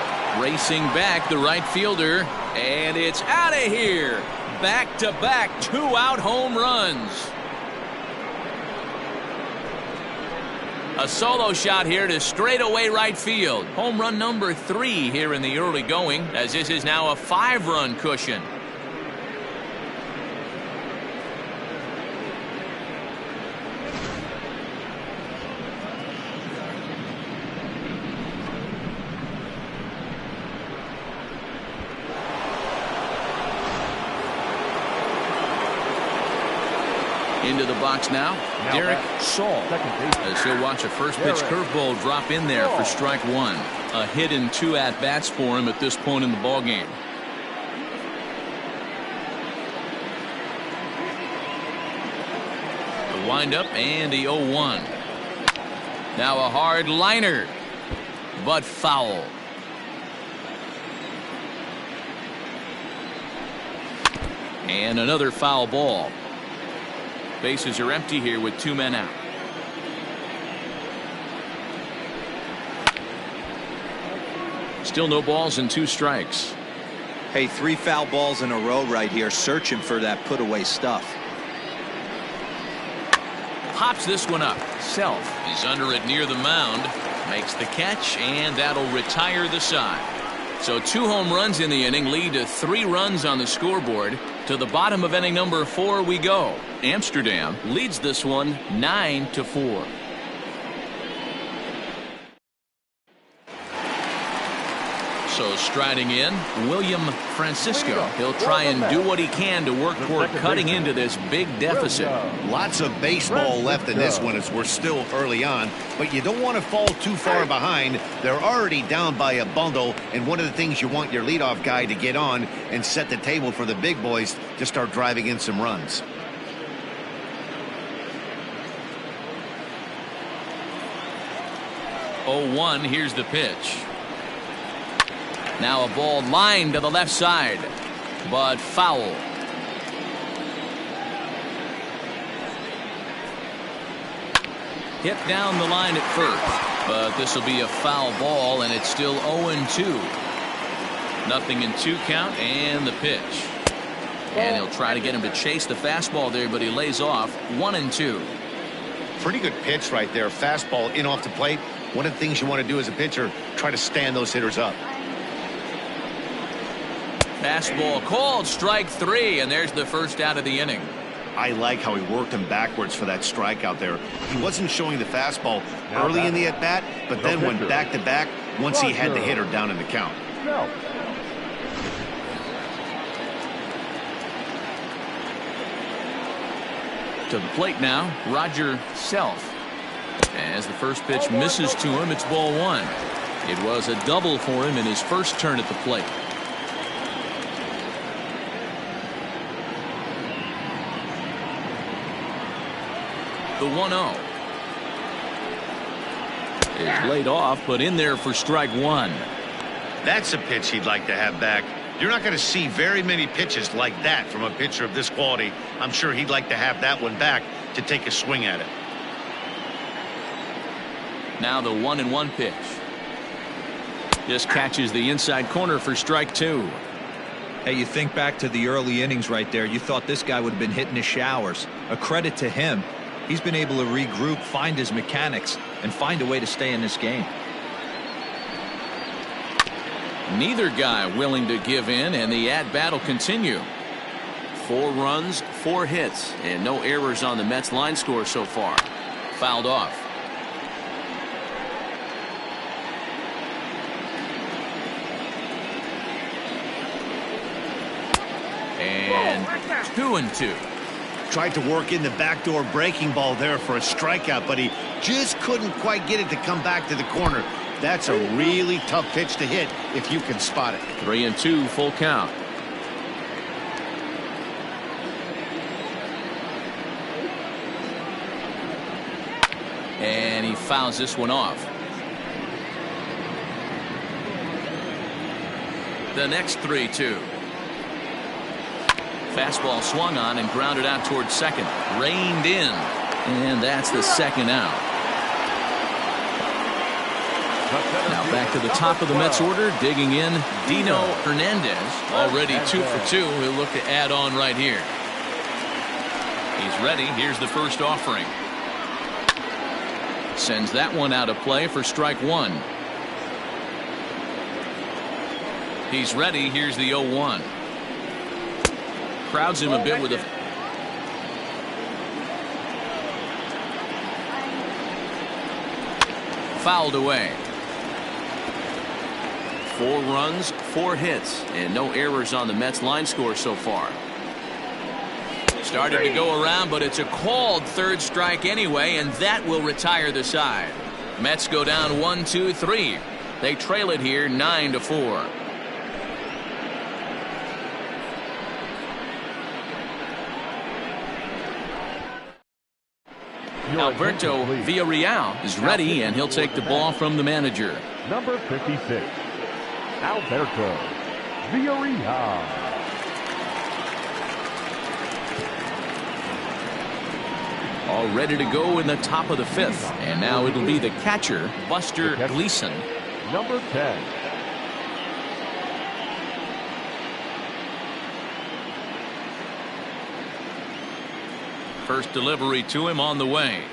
Racing back the right fielder, and it's out of here. Back-to-back 2-out home runs. A solo shot here to straightaway right field. Home run number 3 here in the early going, as this is now a 5-run cushion. Into the box now, Derek Saul, as he'll watch a first pitch curveball drop in there for strike 1. A hit in 2 at-bats for him at this point in the ballgame. The windup and the 0-1. Now a hard liner, but foul. And another foul ball. Bases are empty here with 2 men out. Still no balls and 2 strikes. Hey, 3 foul balls in a row right here, searching for that put away stuff. Pops this one up. Self is under it near the mound. Makes the catch, and that'll retire the side. So 2 home runs in the inning lead to 3 runs on the scoreboard. To the bottom of inning number 4 we go. Amsterdam leads this one 9-4. So striding in, William Francisco. He'll try and do what he can to work toward cutting into this big deficit. Lots of baseball left in this one as we're still early on, but you don't want to fall too far behind. They're already down by a bundle, and one of the things you want your leadoff guy to get on and set the table for the big boys to start driving in some runs. Oh, 1, here's the pitch. Now a ball lined to the left side, but foul. Hit down the line at first, but this will be a foul ball, and it's still 0-2. Nothing in 2 count, and the pitch. And he'll try to get him to chase the fastball there, but he lays off 1-2. Pretty good pitch right there. Fastball in off the plate. One of the things you want to do as a pitcher, try to stand those hitters up. Fastball called, strike 3, and there's the first out of the inning. I like how he worked him backwards for that strikeout there. He wasn't showing the fastball early in the at-bat, but then went back-to-back once he had the hitter down in the count. To the plate now, Roger Self. As the first pitch misses to him, it's ball 1. It was a double for him in his first turn at the plate. The 1-0 is laid off, but in there for strike 1. That's a pitch he'd like to have back. You're not going to see very many pitches like that from a pitcher of this quality. I'm sure he'd like to have that one back to take a swing at it. Now the 1-1 pitch. Just catches the inside corner for strike 2. Hey, you think back to the early innings right there. You thought this guy would have been hitting his showers. A credit to him. He's been able to regroup, find his mechanics, and find a way to stay in this game. Neither guy willing to give in, and the at-bat will continue. 4 runs, 4 hits, and no errors on the Mets line score so far. Fouled off. And 2-2. Tried to work in the backdoor breaking ball there for a strikeout, but he just couldn't quite get it to come back to the corner. That's a really tough pitch to hit if you can spot it. 3-2, full count. And he fouls this one off. The next 3-2. Fastball swung on and grounded out towards second. Reined in. And that's the second out. Now back to the top of the Mets order. Digging in, Dino Hernandez. Already 2 for 2. He'll look to add on right here. He's ready. Here's the first offering. Sends that one out of play for strike 1. He's ready. Here's the 0-1. Crowds him a bit with a fouled away. 4 runs, 4 hits, and no errors on the Mets line score so far. Started to go around, but it's a called third strike anyway, and that will retire the side. Mets go down 1-2-3. They trail it here 9-4. Alberto Villarreal is ready, and he'll take the ball from the manager. Number 56, Alberto Villarreal. All ready to go in the top of the 5th, and now it'll be the catcher, Buster Gleason. Number 10. First delivery to him on the way.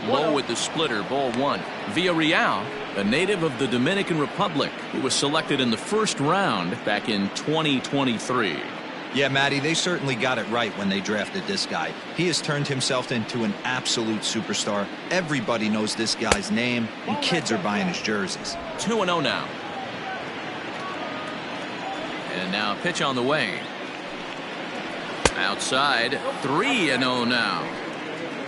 Low with the splitter, ball one. Villarreal, a native of the Dominican Republic, who was selected in the first round back in 2023. Yeah, Matty, they certainly got it right when they drafted this guy. He has turned himself into an absolute superstar. Everybody knows this guy's name, and kids are buying his jerseys. 2-0 now. And now pitch on the way. Outside, 3-0 now.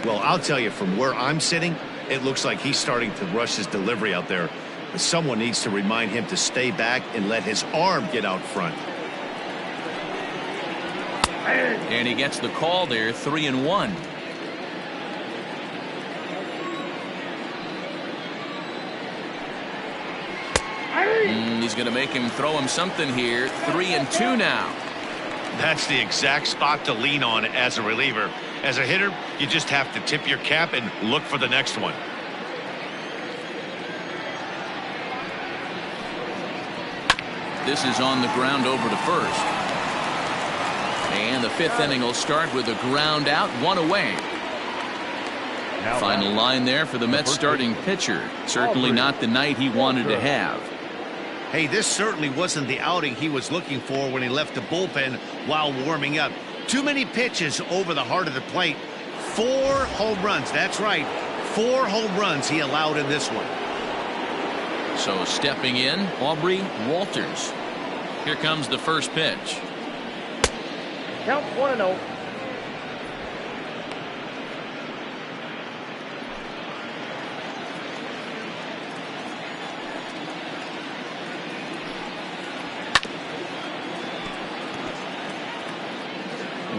Well, I'll tell you, from where I'm sitting, it looks like he's starting to rush his delivery out there. But someone needs to remind him to stay back and let his arm get out front. And he gets the call there, 3-1. He's going to make him throw him something here. 3-2 now. That's the exact spot to lean on as a reliever. As a hitter, you just have to tip your cap and look for the next one. This is on the ground over to first. And the fifth inning will start with a ground out, one away. Final line there for the Mets starting pitcher. Certainly not the night he wanted to have. Hey, this certainly wasn't the outing he was looking for when he left the bullpen while warming up. Too many pitches over the heart of the plate. 4 home runs. That's right. 4 home runs he allowed in this one. So stepping in, Aubrey Walters. Here comes the first pitch. Count 1-0.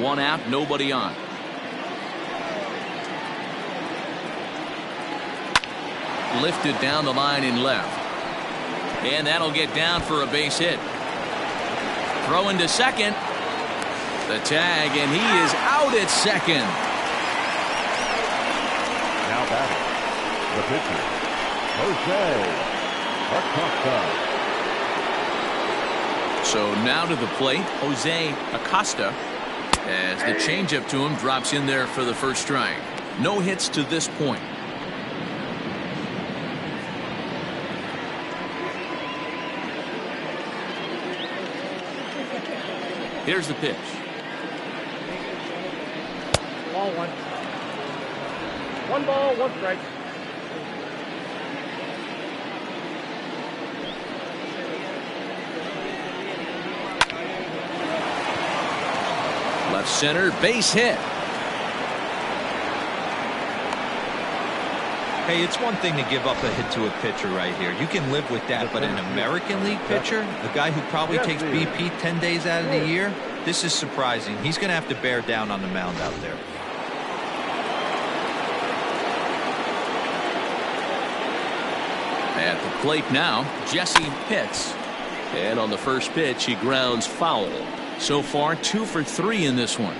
One out, nobody on. Lifted down the line in left. And that'll get down for a base hit. Throw into second. The tag, and he is out at second. Now batting, the pitcher, Jose Acosta. So now to the plate, Jose Acosta, as the changeup to him drops in there for the first strike. No hits to this point. Here's the pitch. Ball 1. 1 ball, 1 strike. Left center, base hit. Hey, it's one thing to give up a hit to a pitcher right here. You can live with that, but an American League pitcher, a guy who probably takes BP 10 days out of the year, this is surprising. He's going to have to bear down on the mound out there. At the plate now, Jesse Pitts. And on the first pitch, he grounds foul. So far, 2 for 3 in this one.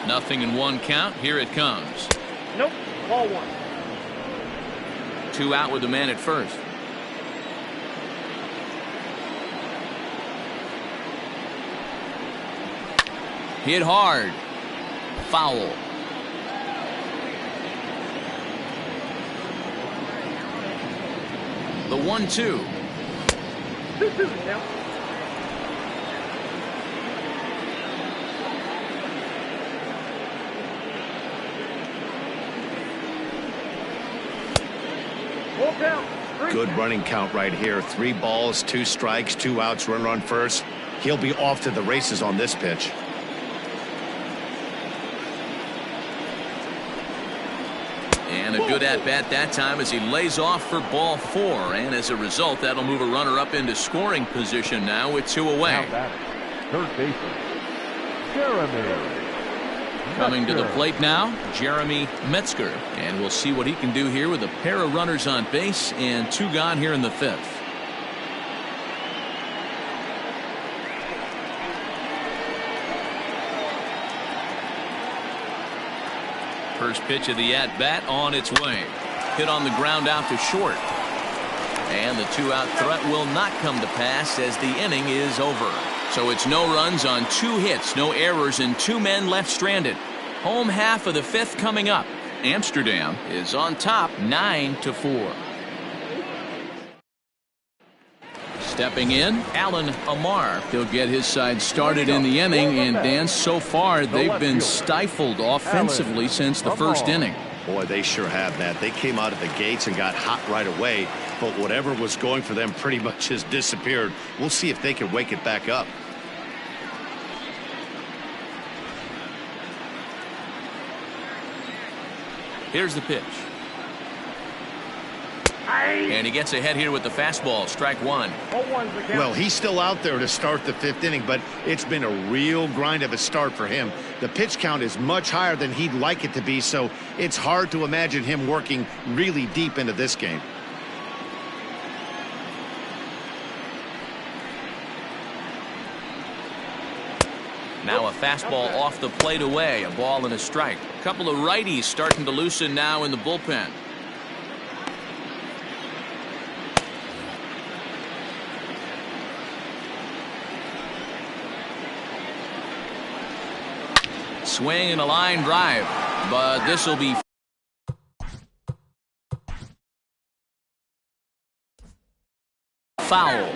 Nothing in 1 count. Here it comes. Nope. Ball 1. 2 out with the man at first. Hit hard. Foul. The 1-2. 2-2 now. Full count. 3. Good running count right here. 3 balls, 2 strikes, 2 outs, runner on first. He'll be off to the races on this pitch. And a good at-bat that time as he lays off for ball 4. And as a result, that'll move a runner up into scoring position now with 2 away. Now batting, third baseman, Jeremy. Coming to the plate now, Jeremy Metzger. And we'll see what he can do here with a pair of runners on base and 2 gone here in the 5th. First pitch of the at-bat on its way. Hit on the ground out to short. And the two-out threat will not come to pass as the inning is over. So it's no runs on 2 hits, no errors, and 2 men left stranded. Home half of the 5th coming up. Amsterdam is on top 9-4. Stepping in, Alan Amar. He'll get his side started in the inning, and Dan, so far they've been stifled offensively since the first inning. Boy, they sure have, Matt. They came out of the gates and got hot right away, but whatever was going for them pretty much has disappeared. We'll see if they can wake it back up. Here's the pitch. And he gets ahead here with the fastball. Strike 1. Well, he's still out there to start the 5th inning, but it's been a real grind of a start for him. The pitch count is much higher than he'd like it to be, so it's hard to imagine him working really deep into this game. Now a fastball off the plate away. A ball and a strike. A couple of righties starting to loosen now in the bullpen. Swing and a line drive, but this will be foul.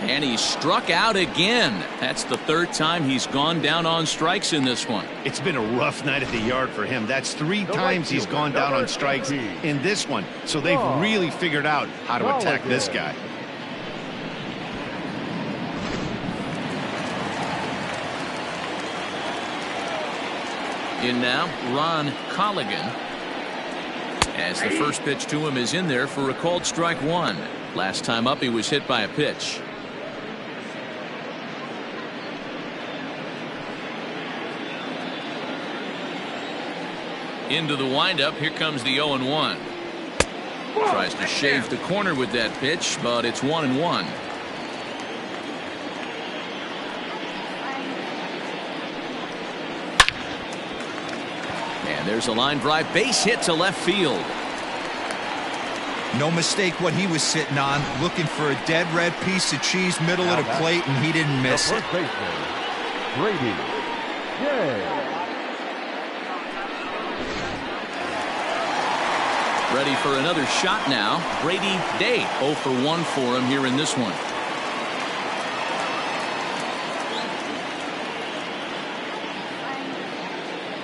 And he struck out again. That's the 3rd time he's gone down on strikes in this one. It's been a rough night at the yard for him. That's 3 times he's gone down on strikes in this one. So they've really figured out how to attack this guy. In now, Ron Colligan. As the first pitch to him is in there for a called strike 1. Last time up, he was hit by a pitch. Into the windup. Here comes the 0-1. Tries to shave the corner with that pitch, but it's 1-1. And there's a line drive, base hit to left field. No mistake what he was sitting on, looking for a dead red piece of cheese middle of the plate, and he didn't miss it. Brady. Ready for another shot now. Brady Day 0 for 1 for him here in this one.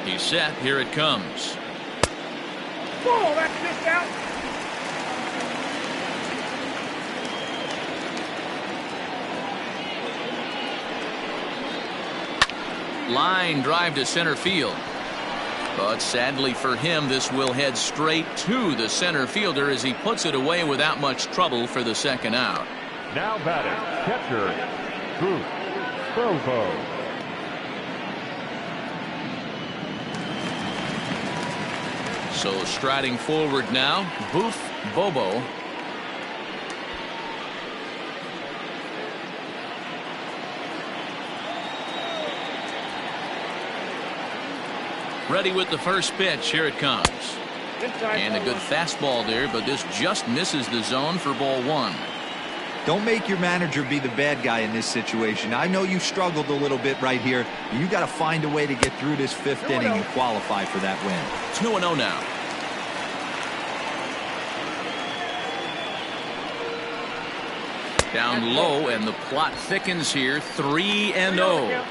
He's set. Here it comes. Whoa, that's missed out. Line drive to center field. But sadly for him, this will head straight to the center fielder as he puts it away without much trouble for the 2nd out. Now batting, catcher, Bruce Bobo. So striding forward now, Boof Bobo. Ready with the first pitch. Here it comes. And a good fastball there, but this just misses the zone for ball 1. Don't make your manager be the bad guy in this situation. I know you struggled a little bit right here. You got to find a way to get through this 5th inning and qualify for that win. It's 2-0 now. Down low, and the plot thickens here. 3-0.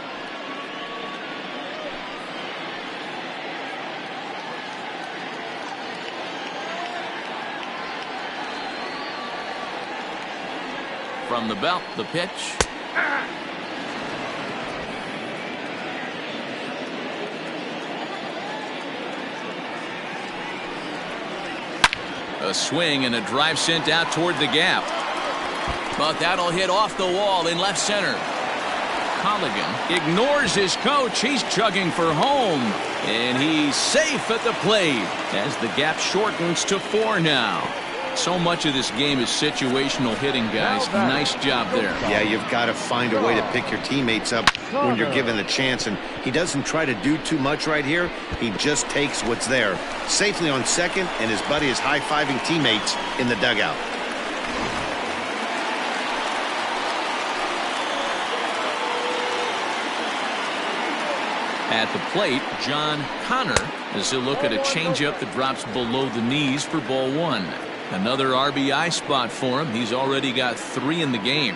From the belt, the pitch. A swing and a drive sent out toward the gap. But that'll hit off the wall in left center. Colligan ignores his coach. He's chugging for home. And he's safe at the plate as the gap shortens to 4 now. So much of this game is situational hitting, guys. Nice job there. Yeah, you've got to find a way to pick your teammates up when you're given the chance, and he doesn't try to do too much right here. He just takes what's there. Safely on second, and his buddy is high-fiving teammates in the dugout. At the plate, John Connor as he'll look at a changeup that drops below the knees for ball one. Another RBI spot for him. He's already got 3 in the game.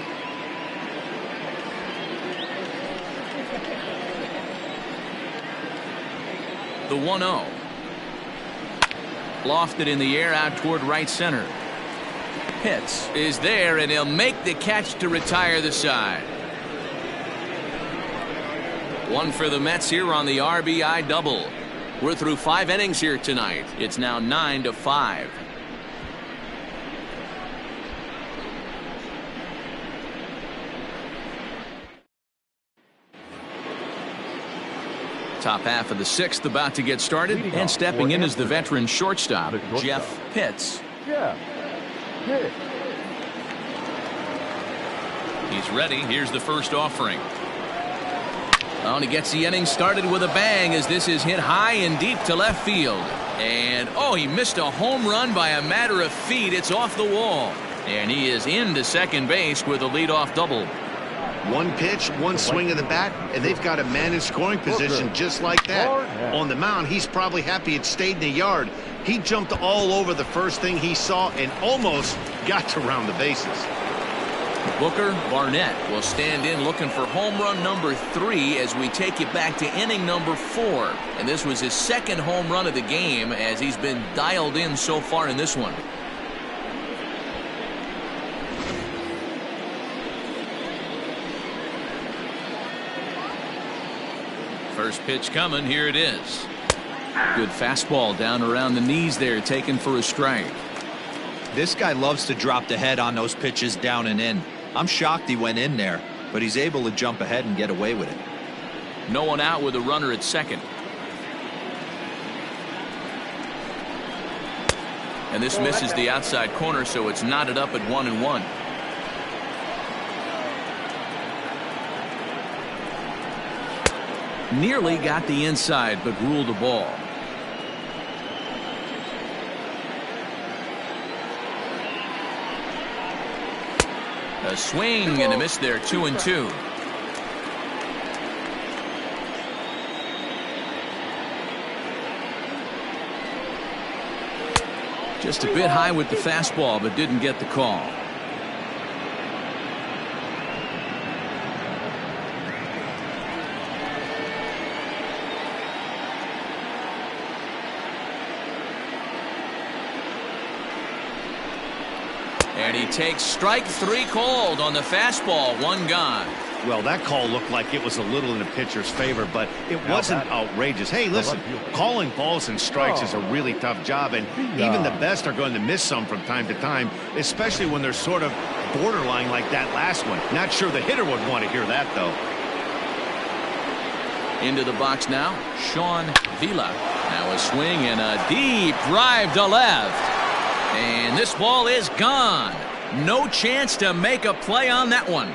The 1-0. Lofted in the air out toward right center. Pitts is there, and he'll make the catch to retire the side. One for the Mets here on the RBI double. We're through 5 innings here tonight. It's now 9-5. Top half of the 6th about to get started, and stepping in is the veteran shortstop, Jeff Pitts. He's ready. Here's the first offering. Oh, and he gets the inning started with a bang as this is hit high and deep to left field. And, oh, he missed a home run by a matter of feet. It's off the wall. And he is into second base with a leadoff double. One pitch, one swing of the bat, and they've got a man in scoring position just like that. On the mound, he's probably happy it stayed in the yard. He jumped all over the first thing he saw and almost got to round the bases. Booker Barnett will stand in looking for home run number 3 as we take it back to inning number 4. And this was his second home run of the game as he's been dialed in so far in this one. First pitch coming. Here it is. Good fastball down around the knees there, taken for a strike. This guy loves to drop the head on those pitches down and in. I'm shocked he went in there, but he's able to jump ahead and get away with it. No one out with a runner at second. And this misses the outside corner, so it's knotted up at 1-1. Nearly got the inside, but ruled a ball. A swing and a miss there, 2-2. Just a bit high with the fastball, but didn't get the call. And he takes strike 3 called on the fastball. 1 gone. Well, that call looked like it was a little in the pitcher's favor, but it wasn't outrageous. Hey, listen, calling balls and strikes is a really tough job, and even the best are going to miss some from time to time, especially when they're sort of borderline like that last one. Not sure the hitter would want to hear that, though. Into the box now, Sean Vila. Now a swing and a deep drive to left. And this ball is gone. No chance to make a play on that one.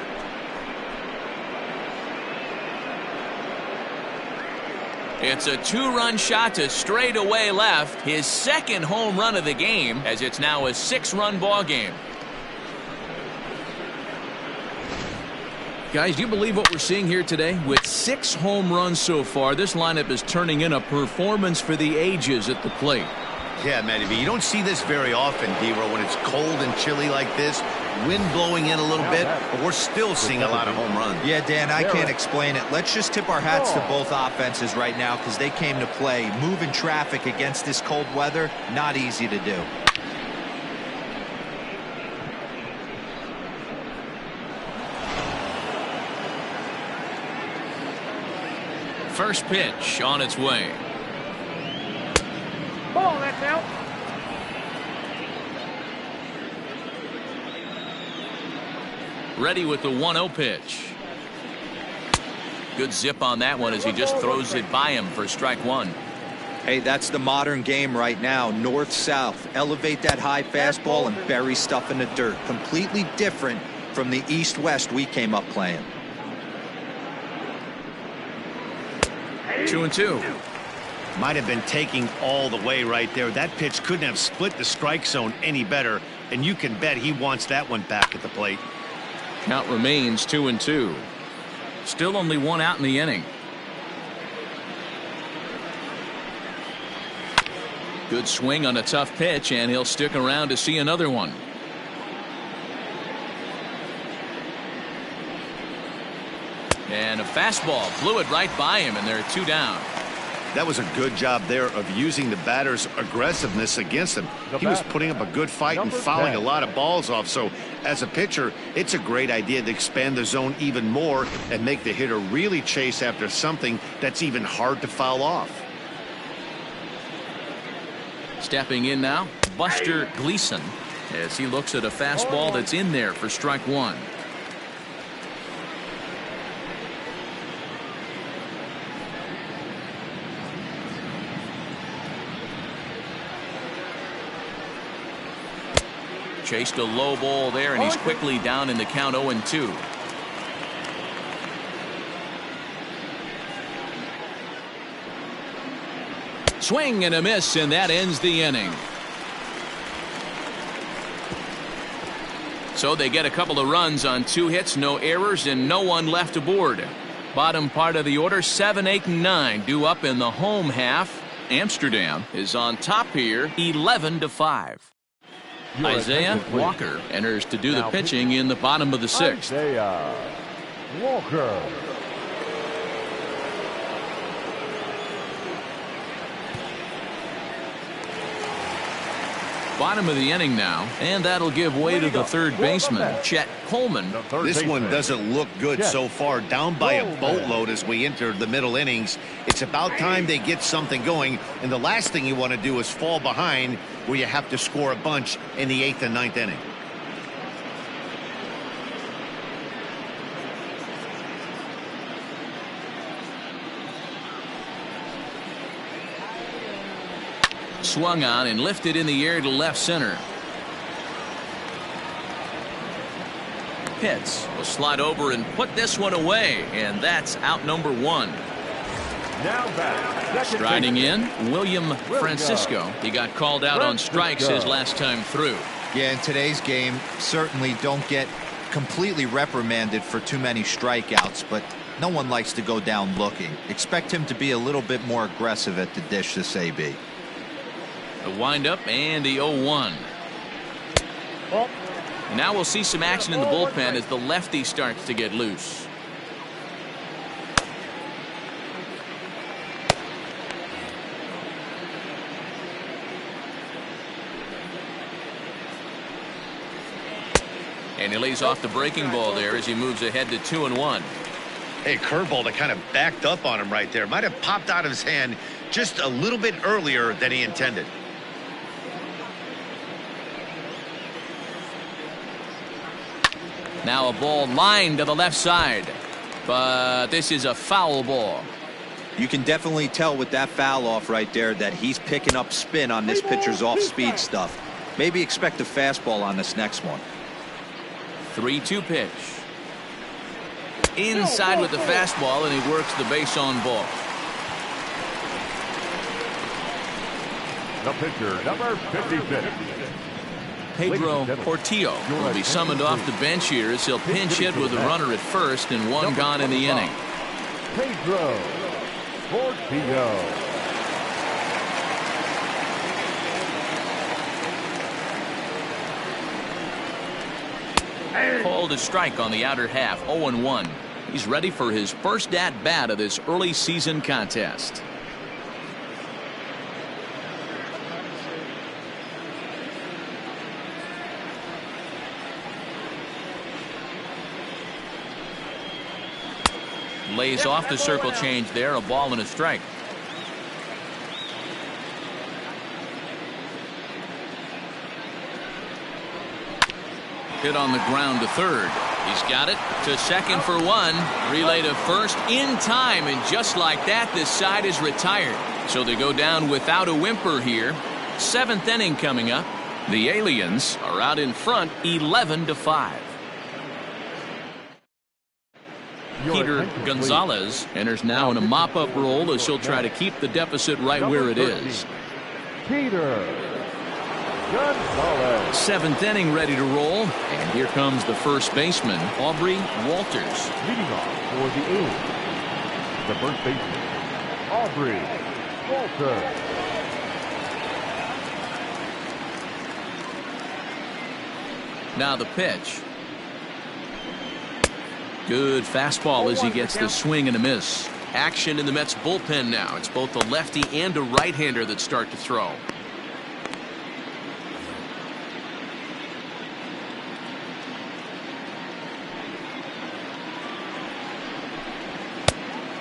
It's a 2-run shot to straightaway left. His second home run of the game, as it's now a 6-run ball game. Guys, do you believe what we're seeing here today? With 6 home runs so far, this lineup is turning in a performance for the ages at the plate. Yeah, Matty B, you don't see this very often, D-Row, when it's cold and chilly like this. Wind blowing in a little bit, but we're still seeing a lot of home runs. Yeah, Dan, I can't explain it. Let's just tip our hats to both offenses right now because they came to play. Moving traffic against this cold weather, not easy to do. First pitch on its way. Ball, that's out. Ready with the 1-0 pitch. Good zip on that one as he just throws it by him for strike 1. Hey, that's the modern game right now. North-south. Elevate that high fastball and bury stuff in the dirt. Completely different from the east-west we came up playing. 2-2. Might have been taking all the way right there. That pitch couldn't have split the strike zone any better, and you can bet he wants that one back at the plate. Count remains 2-2. Still only one out in the inning. Good swing on a tough pitch, and he'll stick around to see another one. And a fastball blew it right by him, and they're 2 down. That was a good job there of using the batter's aggressiveness against him. He was putting up a good fight and fouling a lot of balls off. So as a pitcher, it's a great idea to expand the zone even more and make the hitter really chase after something that's even hard to foul off. Stepping in now, Buster Gleason, as he looks at a fastball that's in there for strike 1. Chased a low ball there, and he's quickly down in the count 0-2. Swing and a miss, and that ends the inning. So they get a couple of runs on 2 hits, no errors, and no one left aboard. Bottom part of the order, 7, 8, and 9 due up in the home half. Amsterdam is on top here, 11-5. Isaiah Walker enters to do the pitching in the bottom of the 6th. Isaiah Walker. Bottom of the inning now, and that'll give way to the third baseman, Chet Coleman. This one doesn't look good so far. Down by a boatload as we enter the middle innings. It's about time they get something going, and the last thing you want to do is fall behind where you have to score a bunch in the 8th and 9th inning. Swung on and lifted in the air to left center. Pitts will slide over and put this one away, and that's out number 1. Now back. Striding in, William Francisco. He got called out on strikes his last time through. Yeah, in today's game, certainly don't get completely reprimanded for too many strikeouts, but no one likes to go down looking. Expect him to be a little bit more aggressive at the dish this AB. The windup and the 0-1. Now we'll see some action in the bullpen as the lefty starts to get loose. And he lays off the breaking ball there as he moves ahead to 2-1. Hey, curveball that kind of backed up on him right there. Might have popped out of his hand just a little bit earlier than he intended. Now a ball lined to the left side, but this is a foul ball. You can definitely tell with that foul off right there that he's picking up spin on this pitcher's off-speed stuff. Maybe expect a fastball on this next one. 3-2 pitch. Inside with the fastball, and he works the base on ball. The pitcher, number 56. Pedro Portillo will be summoned off the bench here as he'll pinch hit with a runner at first and 1 gone in the inning. Pedro Portillo. Called a strike on the outer half, 0-1. He's ready for his first at-bat of this early season contest. Lays off the circle change there, a ball and a strike. Hit on the ground to third. He's got it to second for 1. Relay to first in time, and just like that, this side is retired. So they go down without a whimper here. 7th inning coming up. The Aliens are out in front 11-5. Peter Gonzalez enters now in a mop-up role as he'll try to keep the deficit right where it is. Peter Gonzalez. 7th inning ready to roll. And here comes the first baseman, Aubrey Walters. Leading off for the Aliens, the first baseman, Aubrey Walters. Now the pitch. Good fastball as he gets the swing and a miss. Action in the Mets bullpen now. It's both a lefty and a right-hander that start to throw.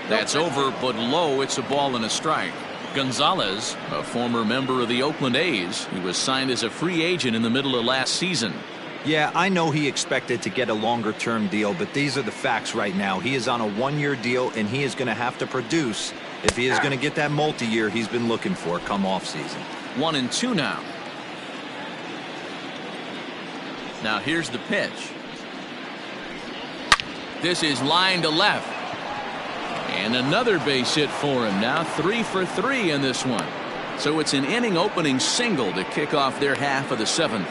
That's over, but low. It's a ball and a strike. Gonzalez, a former member of the Oakland A's, he was signed as a free agent in the middle of last season. Yeah, I know he expected to get a longer-term deal, but these are the facts right now. He is on a one-year deal, and he is going to have to produce if he is going to get that multi-year he's been looking for come off-season. 1-2 now. Now here's the pitch. This is line to left. And another base hit for him. Now 3 for 3 in this one. So it's an inning-opening single to kick off their half of the 7th.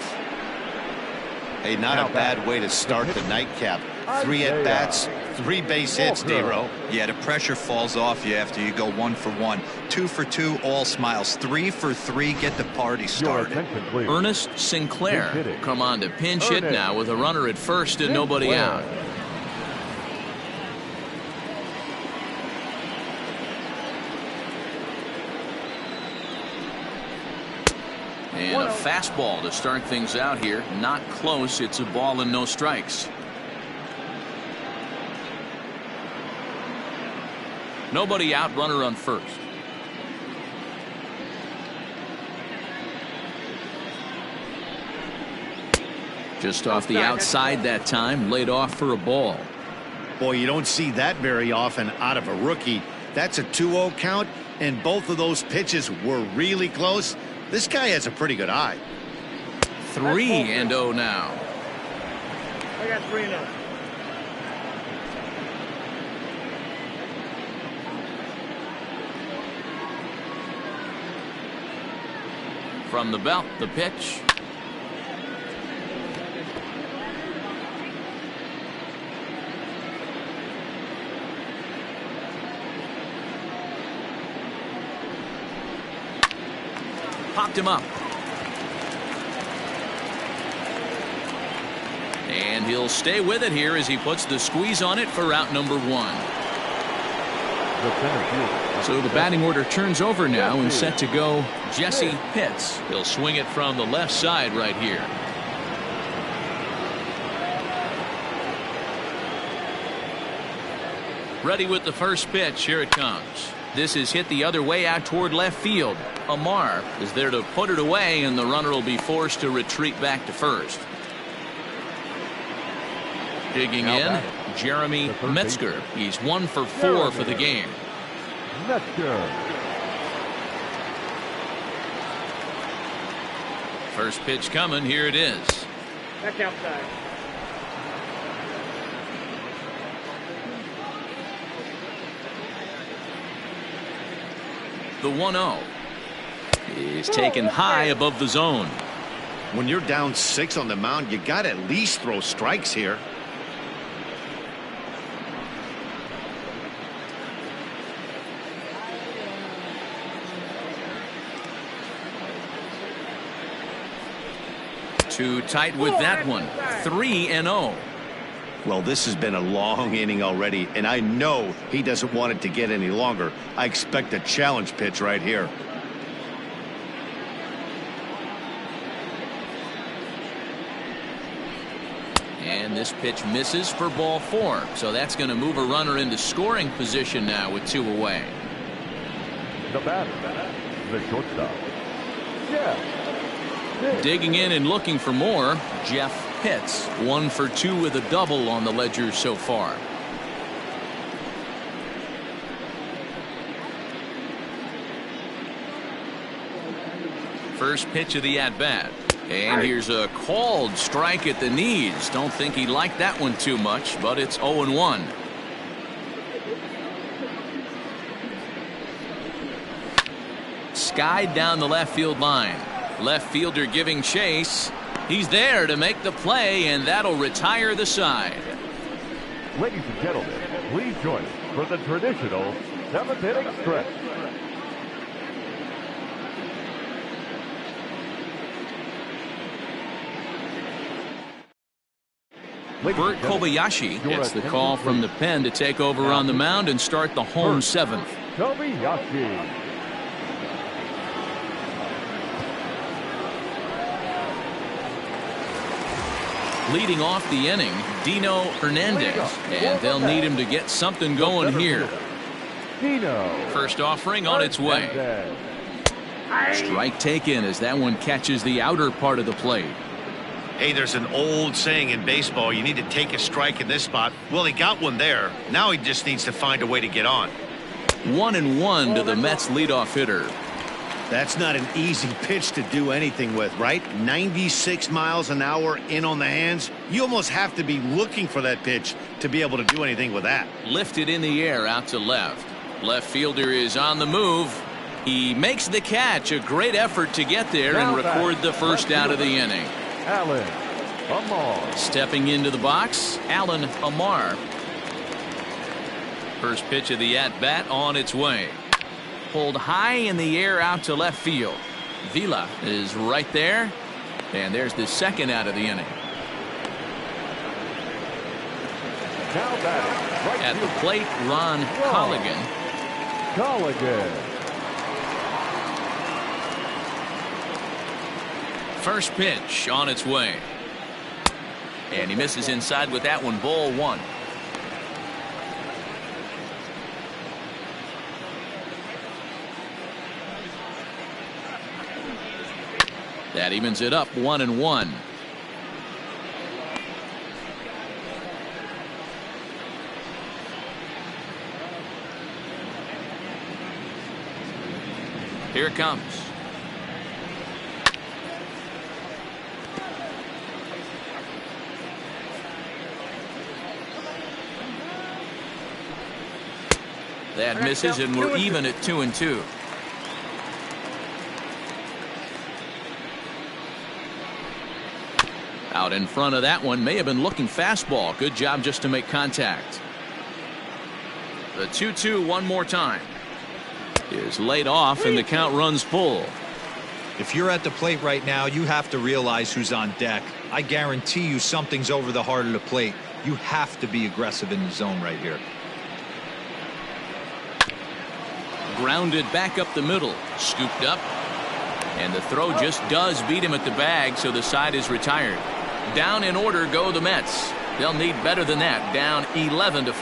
Hey, not a bad way to start the nightcap. 3 at-bats, 3 base hits, D-Row. Yeah, the pressure falls off you after you go 1 for 1. 2 for 2, all smiles. 3 for 3, get the party started. Ernest Sinclair come on to pinch hit now with a runner at first and nobody out. And a fastball to start things out here. Not close. It's a ball and no strikes. Nobody out, runner on first. Just off the outside that time, laid off for a ball. Boy, you don't see that very often out of a rookie. That's a 2-0 count, and both of those pitches were really close. This guy has a pretty good eye. 3-0 now. I got 3-0. From the belt, the pitch. Popped him up. And he'll stay with it here as he puts the squeeze on it for out number 1. So the batting order turns over now and set to go Jesse Pitts. He'll swing it from the left side right here. Ready with the first pitch. Here it comes. This is hit the other way out toward left field. Amar is there to put it away, and the runner will be forced to retreat back to first. Digging in, Jeremy Metzger. He's 1 for 4 for the game. Metzger. First pitch coming. Here it is. Back outside. The 1-0 is taken high above the zone. When you're down 6 on the mound, you got to at least throw strikes here. Too tight with that one. 3-0. Well, this has been a long inning already, and I know he doesn't want it to get any longer. I expect a challenge pitch right here. And this pitch misses for ball 4. So that's going to move a runner into scoring position now with 2 away. The batter, the shortstop. Yeah. Digging in and looking for more, Jeff Pitts. 1 for 2 with a double on the ledger so far. First pitch of the at-bat. And here's a called strike at the knees. Don't think he liked that one too much, but it's 0-1. Skied down the left field line. Left fielder giving chase. He's there to make the play, and that'll retire the side. Ladies and gentlemen, please join us for the traditional 7th inning stretch. Bert Kobayashi gets the call from the pen to take over on the mound and start the home 7th. Kobayashi. Leading off the inning, Dino Hernandez, and they'll need him to get something going here. First offering on its way. Strike taken as that one catches the outer part of the plate. Hey, there's an old saying in baseball, you need to take a strike in this spot. Well, he got one there. Now he just needs to find a way to get on. 1-1 to the Mets leadoff hitter. That's not an easy pitch to do anything with, right? 96 miles an hour in on the hands. You almost have to be looking for that pitch to be able to do anything with that. Lifted in the air out to left. Left fielder is on the move. He makes the catch. A great effort to get there and record the first out of the inning. Alan Amar. Stepping into the box, Alan Amar. First pitch of the at-bat on its way. Pulled high in the air out to left field. Vila is right there. And there's the second out of the inning. Now batting right At the field. plate, Ron Colligan. Colligan. First pitch on its way. And he misses inside with that one. Ball 1. That evens it up 1-1. Here it comes. That misses, and we're even at 2-2. Out in front of that one, may have been looking fastball. Good job just to make contact. The 2-2 one more time is laid off, and the count runs full. If you're at the plate right now, you have to realize who's on deck. I guarantee you something's over the heart of the plate. You have to be aggressive in the zone right here. Grounded back up the middle. Scooped up. And the throw just does beat him at the bag, so the side is retired. Down in order go the Mets. They'll need better than that. Down 11-5.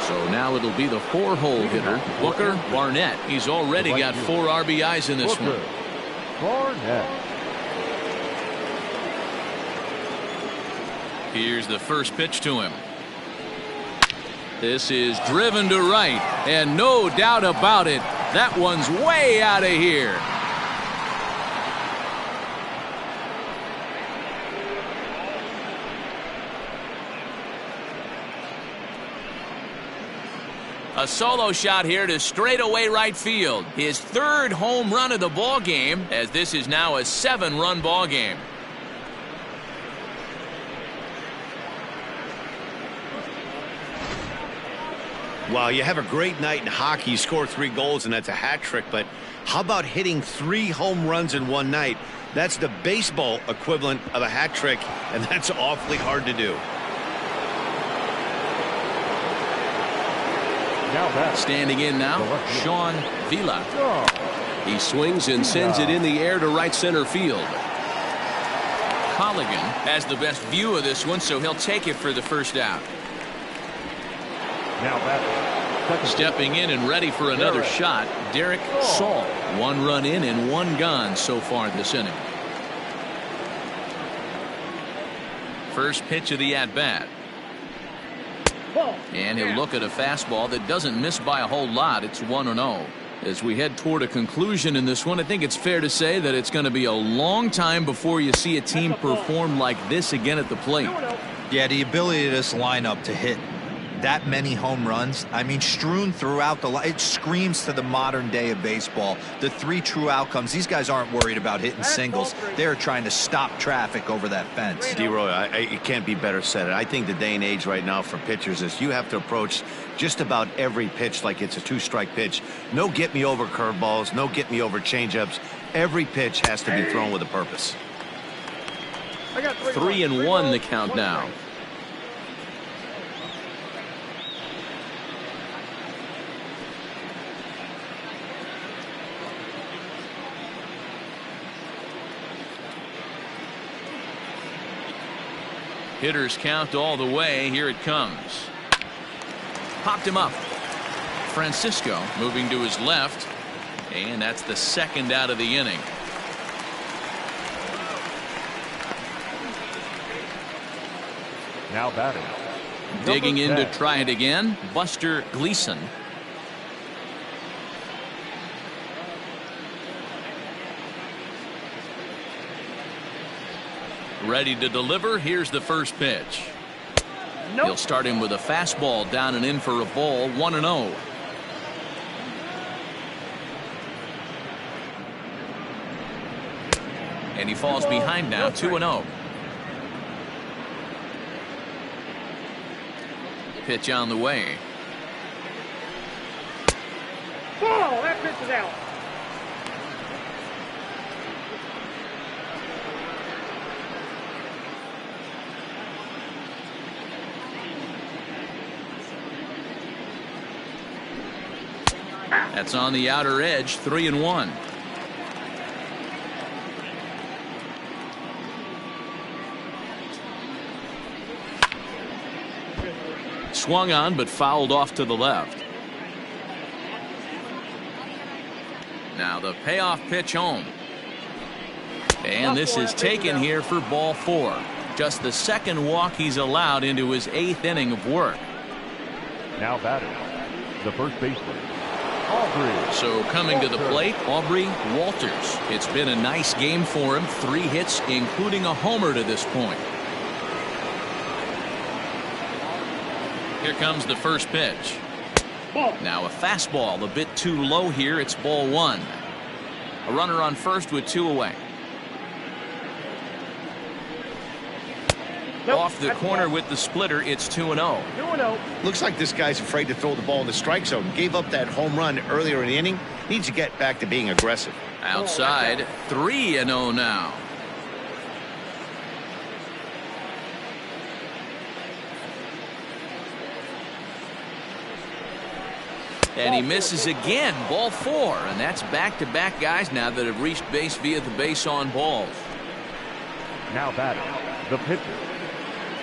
So now it'll be the 4-hole hitter, Booker Barnett. He's already got 4 RBIs in this one. Barnett. Here's the first pitch to him. This is driven to right, and no doubt about it, that one's way out of here. A solo shot here to straightaway right field. His 3rd home run of the ball game, as this is now a 7-run ball game. Wow, you have a great night in hockey. You score 3 goals, and that's a hat trick. But how about hitting 3 home runs in one night? That's the baseball equivalent of a hat trick, and that's awfully hard to do. Standing in now, Sean Vila. He swings and sends it in the air to right center field. Colligan has the best view of this one, so he'll take it for the first out. Now batting. Stepping in and ready for another shot, Derek Saul. 1 run in and 1 gone so far this inning. First pitch of the at-bat. And he'll look at a fastball that doesn't miss by a whole lot. It's 1-0. As we head toward a conclusion in this one, I think it's fair to say that it's going to be a long time before you see a team perform like this again at the plate. Yeah, the ability of this lineup to hit that many home runs, I mean, strewn throughout it screams to the modern day of baseball. The 3 true outcomes. These guys aren't worried about hitting singles. They're trying to stop traffic over that fence. D-Roy, it can't be better said. I think the day and age right now for pitchers is you have to approach just about every pitch like it's a 2-strike pitch. No get-me-over curveballs, no get-me-over changeups. Every pitch has to be thrown with a purpose. 3-1 the count now. Hitters count all the way. Here it comes. Popped him up. Francisco moving to his left. And that's the second out of the inning. Now batting. Digging in to 10. try it again. Buster Gleason. Ready to deliver. Here's the first pitch. He'll start him with a fastball down and in for a ball. 1-0. And he falls behind now. 2-0. Pitch on the way. Ball. That pitch is out. That's on the outer edge. 3-1. Swung on but fouled off to the left. Now the payoff pitch home. And this is taken here for ball 4. Just the second walk he's allowed into his 8th inning of work. Now batting. The first baseman. Aubrey. So coming to the plate, Aubrey Walters. It's been a nice game for him. 3 hits, including a homer to this point. Here comes the first pitch. Now a fastball a bit too low here. It's ball 1. A runner on first with 2 away. Off the corner with the splitter. It's 2-0. 2-0. Looks like this guy's afraid to throw the ball in the strike zone. Gave up that home run earlier in the inning. Needs to get back to being aggressive. Outside. 3-0 now. And he misses again. Ball 4. And that's back-to-back guys now that have reached base via the base on balls. Now batting. The pitcher.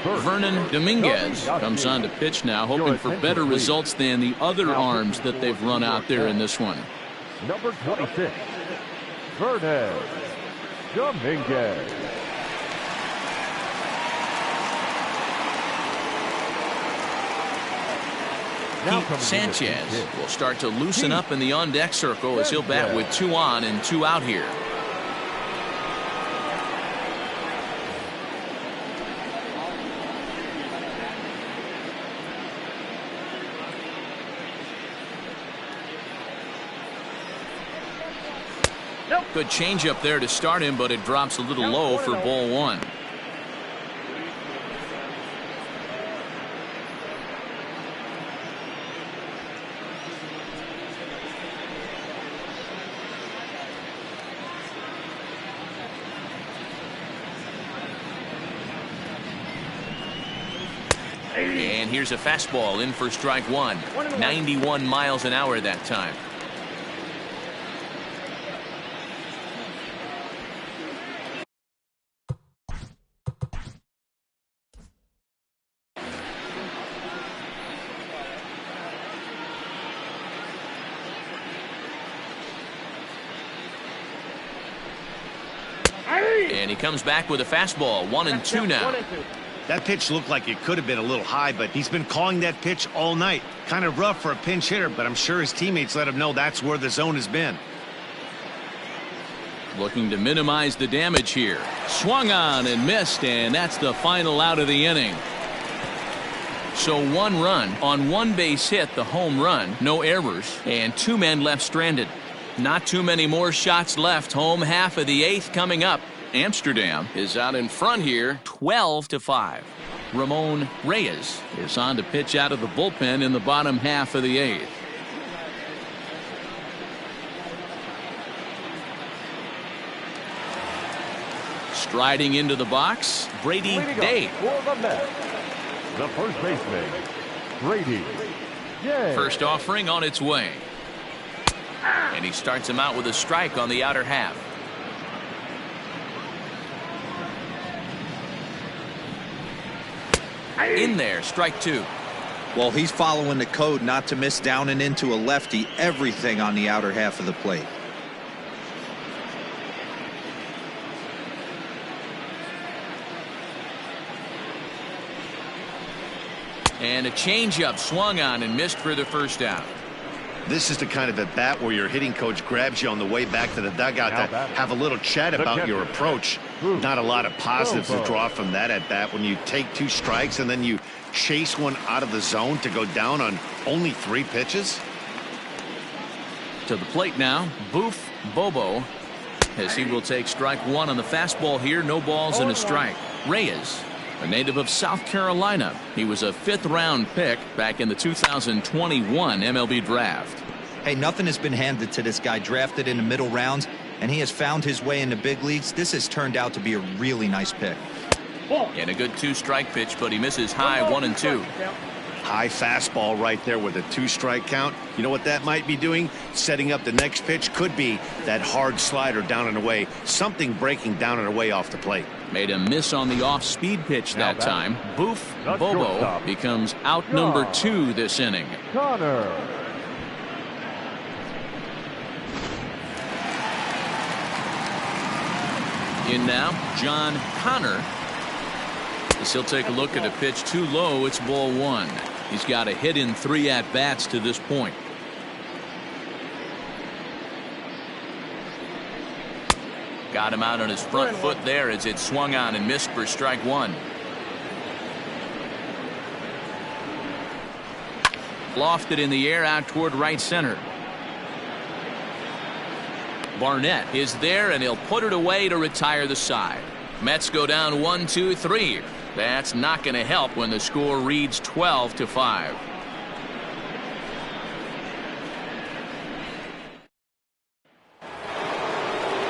Vernon Dominguez comes on to pitch now, hoping for better results than the other arms that they've run out there in this one. Number 26. Vernon Dominguez. Pete Sanchez will start to loosen up in the on-deck circle as he'll bat with 2 on and 2 out here. Good changeup there to start him, but it drops a little low for ball 1. And here's a fastball in for strike 1. 91 miles an hour that time. And he comes back with a fastball. 1-2 now. That pitch looked like it could have been a little high, but he's been calling that pitch all night. Kind of rough for a pinch hitter, but I'm sure his teammates let him know that's where the zone has been. Looking to minimize the damage here. Swung on and missed, and that's the final out of the inning. So 1 run on 1 base hit, the home run, no errors, and 2 men left stranded. Not too many more shots left. Home half of the 8th coming up. Amsterdam is out in front here, 12-5. Ramon Reyes is on to pitch out of the bullpen in the bottom half of the 8th. Striding into the box, Brady Day. For the Mets, the first baseman, Brady Day. First offering on its way. And he starts him out with a strike on the outer half. In there, strike 2. Well, he's following the code not to miss down and into a lefty. Everything on the outer half of the plate. And a changeup swung on and missed for the first out. This is the kind of at bat where your hitting coach grabs you on the way back to the dugout to have a little chat about your approach. Not a lot of positives to draw from that at bat when you take 2 strikes and then you chase one out of the zone to go down on only 3 pitches. To the plate now, Boof Bobo, as he will take strike 1 on the fastball here. No balls and a strike. Reyes, a native of South Carolina. He was a 5th-round pick back in the 2021 MLB draft. Hey, nothing has been handed to this guy. Drafted in the middle rounds, and he has found his way in the big leagues. This has turned out to be a really nice pick. And a good 2-strike pitch, but he misses high 1 and 2. High fastball right there with a 2-strike count. You know what that might be doing? Setting up the next pitch. Could be that hard slider down and away. Something breaking down and away off the plate. Made a miss on the off-speed pitch that time. Boof Bobo becomes out number 2 this inning. Connor. In now, John Connor. As he'll take a look at a pitch too low. It's ball 1. He's got a hit in 3 at-bats to this point. Got him out on his front foot there as it swung on and missed for strike 1. Lofted in the air out toward right center. Barnett is there, and he'll put it away to retire the side. Mets go down 1-2-3. That's not going to help when the score reads 12-5.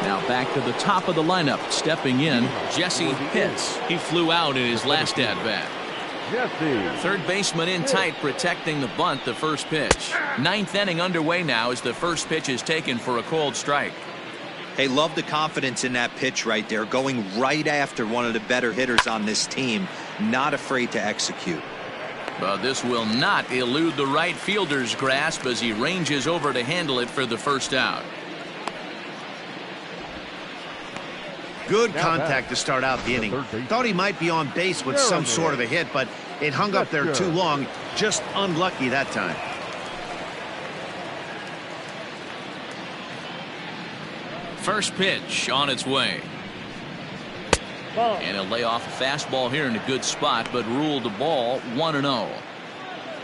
Now back to the top of the lineup. Stepping in, Jesse Pitts. He flew out in his last at-bat. Third baseman in tight, protecting the bunt, the first pitch. 9th inning underway now as the first pitch is taken for a cold strike. Hey, love the confidence in that pitch right there, going right after one of the better hitters on this team. Not afraid to execute. But this will not elude the right fielder's grasp as he ranges over to handle it for the first out. Good contact to start out the inning. Thought he might be on base with some sort of a hit, but it hung up there too long. Just unlucky that time. First pitch on its way. And he'll lay off a fastball here in a good spot, but ruled the ball 1-0.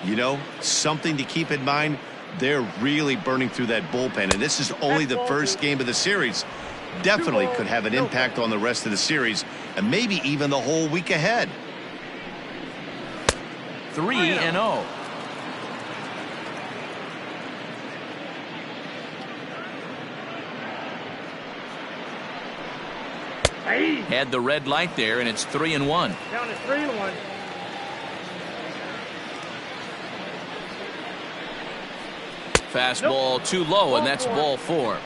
You know, something to keep in mind, they're really burning through that bullpen, and this is only the first game of the series. Definitely could have an impact on the rest of the series and maybe even the whole week ahead. 3-0. Had the red light there, and it's 3-1. Down to 3-1. Fastball too low, and that's ball 4.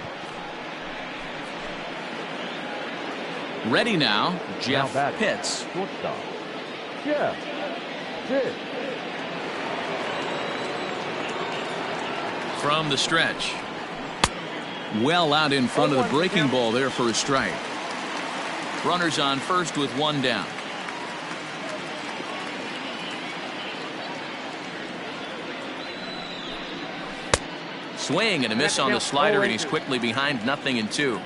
Ready now, Jeff Pitts. Jeff Pitts. From the stretch. Well out in front of the breaking ball there for a strike. Runners on first with 1 down. swing and a miss on the slider, and he's quickly behind 0-2.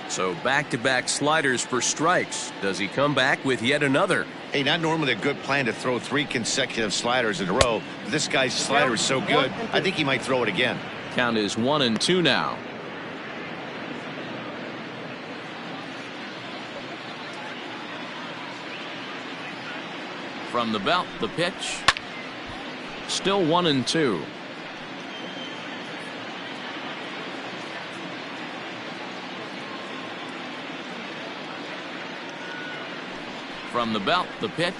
So back-to-back sliders for strikes. Does he come back with yet another? Hey, not normally a good plan to throw 3 consecutive sliders in a row. But this guy's slider is so good, I think he might throw it again. Count is 1-2 now. From the belt, the pitch. Still 1-2. From the belt, the pitch.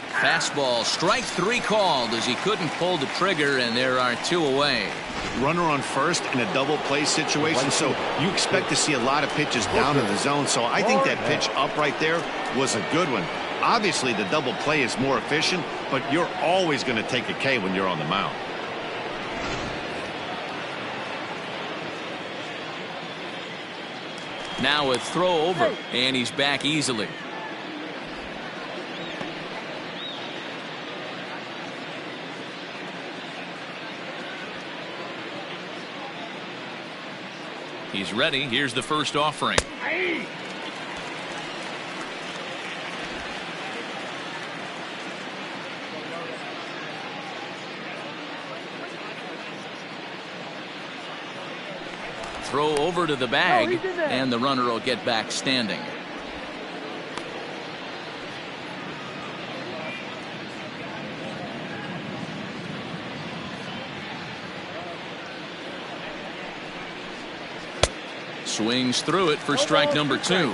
Fastball, strike 3 called as he couldn't pull the trigger, and there are 2 away. Runner on first in a double play situation, so you expect to see a lot of pitches down in the zone. So I think that pitch up right there was a good one. Obviously, the double play is more efficient, but you're always going to take a K when you're on the mound. Now a throw over, and he's back easily. He's ready. Here's the first offering. Throw over to the bag, and the runner will get back standing. Swings through it for strike number 2.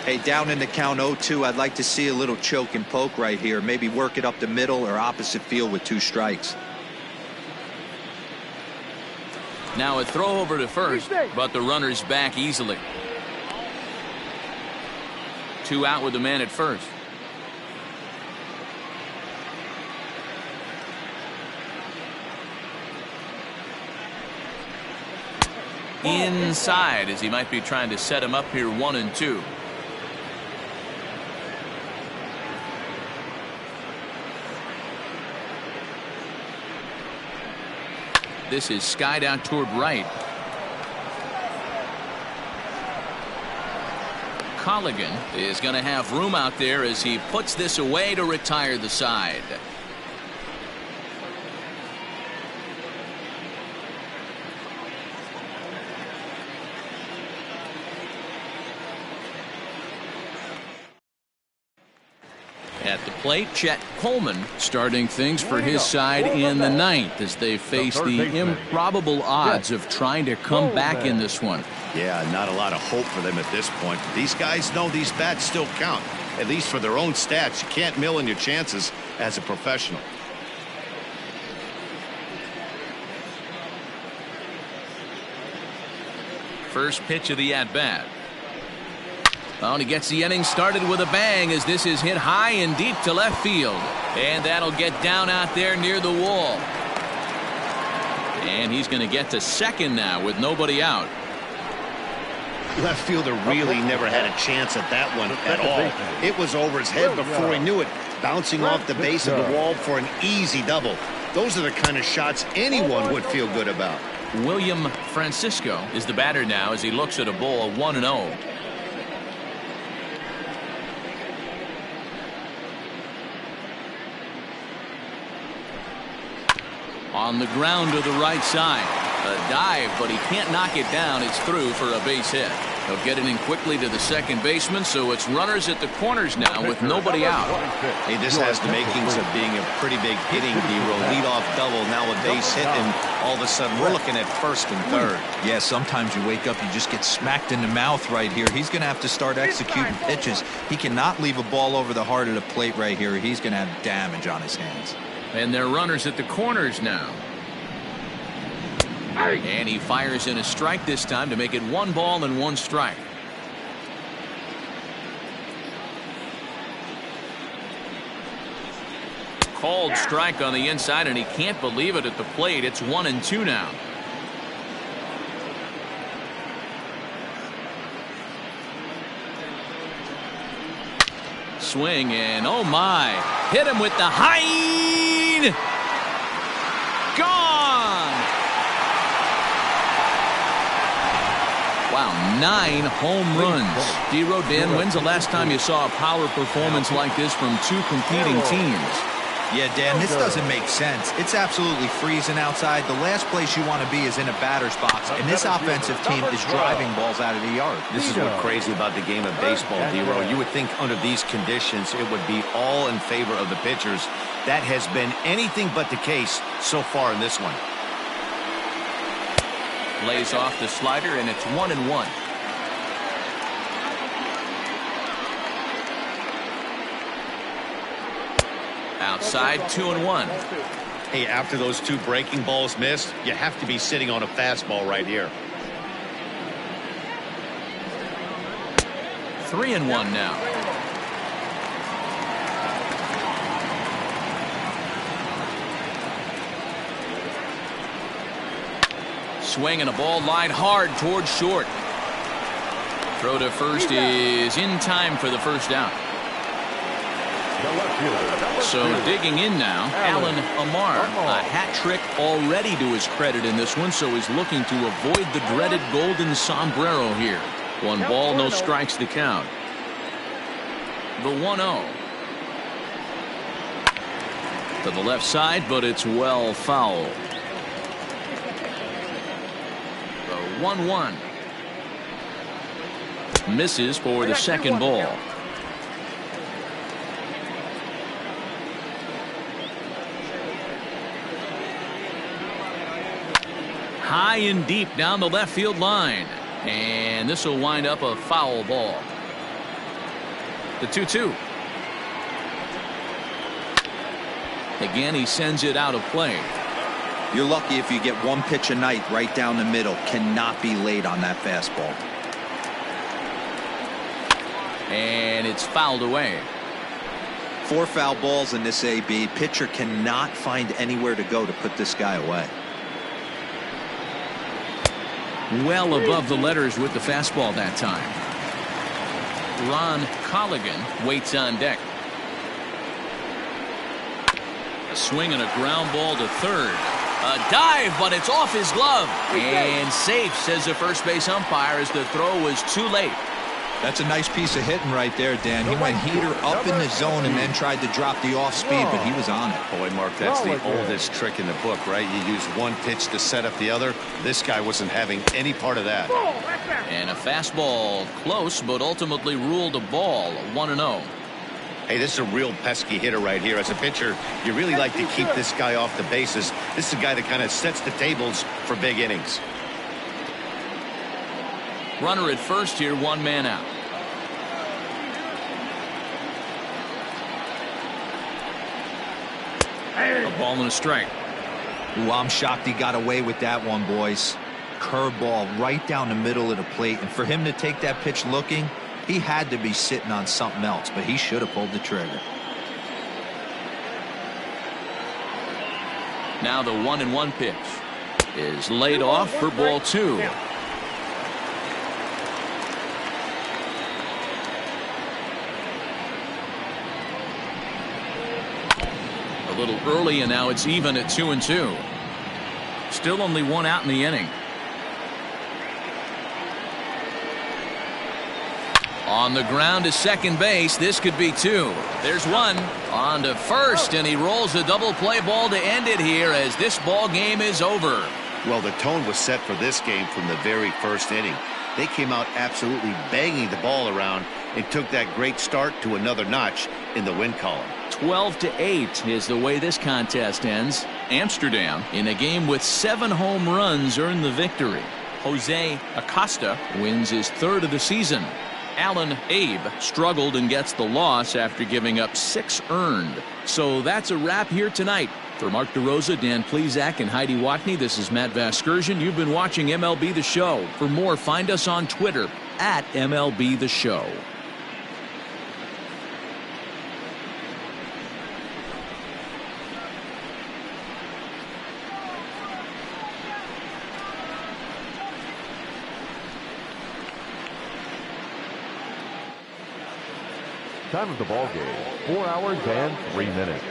Hey, down in the count 0-2, I'd like to see a little choke and poke right here. Maybe work it up the middle or opposite field with 2 strikes. Now a throw over to first, but the runner's back easily. 2 out with the man at first. Inside, as he might be trying to set him up here 1-2. This is skied out toward right. Colligan is going to have room out there as he puts this away to retire the side. At the plate, Chet Coleman starting things for his side in the 9th as they face the improbable odds of trying to come back in this one. Yeah, not a lot of hope for them at this point. These guys know these bats still count, at least for their own stats. You can't mill in your chances as a professional. First pitch of the at-bat. Oh, and he gets the inning started with a bang as this is hit high and deep to left field. And that'll get down out there near the wall. And he's going to get to second now with nobody out. Left fielder really never had a chance at that one at all. It was over his head before he knew it, bouncing off the base of the wall for an easy double. Those are the kind of shots anyone would feel good about. William Francisco is the batter now as he looks at a ball 1-0. On the ground to the right side. A dive, but he can't knock it down. It's through for a base hit. He'll get it in quickly to the second baseman, so it's runners at the corners now with nobody out. Hey, this has the makings of being a pretty big hitting D-roll. Leadoff double, now a base hit, and all of a sudden we're looking at first and third. Yeah, sometimes you wake up, you just get smacked in the mouth right here. He's going to have to start executing pitches. He cannot leave a ball over the heart of the plate right here. He's going to have damage on his hands. And they're runners at the corners now. And he fires in a strike this time to make it 1 ball and 1 strike. Called strike on the inside, and he can't believe it at the plate. It's 1-2 now. Swing, and oh my, hit him with the high. Gone. Wow, 9 home runs. D-Row, Dan, when's the last time you saw a power performance like this from 2 competing teams? Yeah, Dan, this doesn't make sense. It's absolutely freezing outside. The last place you want to be is in a batter's box, and this offensive team is driving balls out of the yard. This is what's crazy about the game of baseball, D-Row. You would think under these conditions it would be all in favor of the pitchers. That has been anything but the case so far in this one. Lays off the slider, and it's 1-1. Outside, 2-1. Hey, after those 2 breaking balls missed, you have to be sitting on a fastball right here. 3-1 now. Swinging a ball line hard towards short. Throw to first is in time for the first out. So digging in now, Alan Amar. A hat trick already to his credit in this one, so he's looking to avoid the dreaded golden sombrero here. 1 ball, no strikes to count. The 1-0. To the left side, but it's well fouled. The 1-1. Misses for the second ball. High and deep down the left field line. And this will wind up a foul ball. The 2-2. Again, he sends it out of play. You're lucky if you get 1 pitch a night right down the middle. Cannot be late on that fastball. And it's fouled away. 4 foul balls in this AB. Pitcher cannot find anywhere to go to put this guy away. Well above the letters with the fastball that time. Ron Colligan waits on deck. A swing and a ground ball to third. A dive, but it's off his glove. And safe, says the first base umpire, as the throw was too late. That's a nice piece of hitting right there, Dan. He went heater up in the zone and then tried to drop the off speed, but he was on it. Boy, Mark, that's the oldest trick in the book, right? You use 1 pitch to set up the other. This guy wasn't having any part of that. And a fastball close, but ultimately ruled a ball. 1-0. Hey, this is a real pesky hitter right here. As a pitcher, you really like to keep this guy off the bases. This is a guy that kind of sets the tables for big innings. Runner at first here, 1 man out. A ball and a strike. Ooh, I'm shocked he got away with that one, boys. Curveball right down the middle of the plate, and for him to take that pitch looking, he had to be sitting on something else, but he should have pulled the trigger. Now the 1-1 pitch is laid off for ball 2. A little early, and now it's even at 2-2. Still only 1 out in the inning. On the ground to second base. This could be 2. There's 1. On to first, and he rolls a double play ball to end it here as this ball game is over. Well, the tone was set for this game from the very first inning. They came out absolutely banging the ball around and took that great start to another notch in the win column. 12-8 is the way this contest ends. Amsterdam, in a game with 7 home runs, earned the victory. Jose Acosta wins his 3rd of the season. Alan Abe struggled and gets the loss after giving up 6 earned. So that's a wrap here tonight. For Mark DeRosa, Dan Plesac, and Heidi Watney, this is Matt Vasgersian. You've been watching MLB The Show. For more, find us on Twitter at MLB The Show. Time of the ball game, 4 hours and 3 minutes.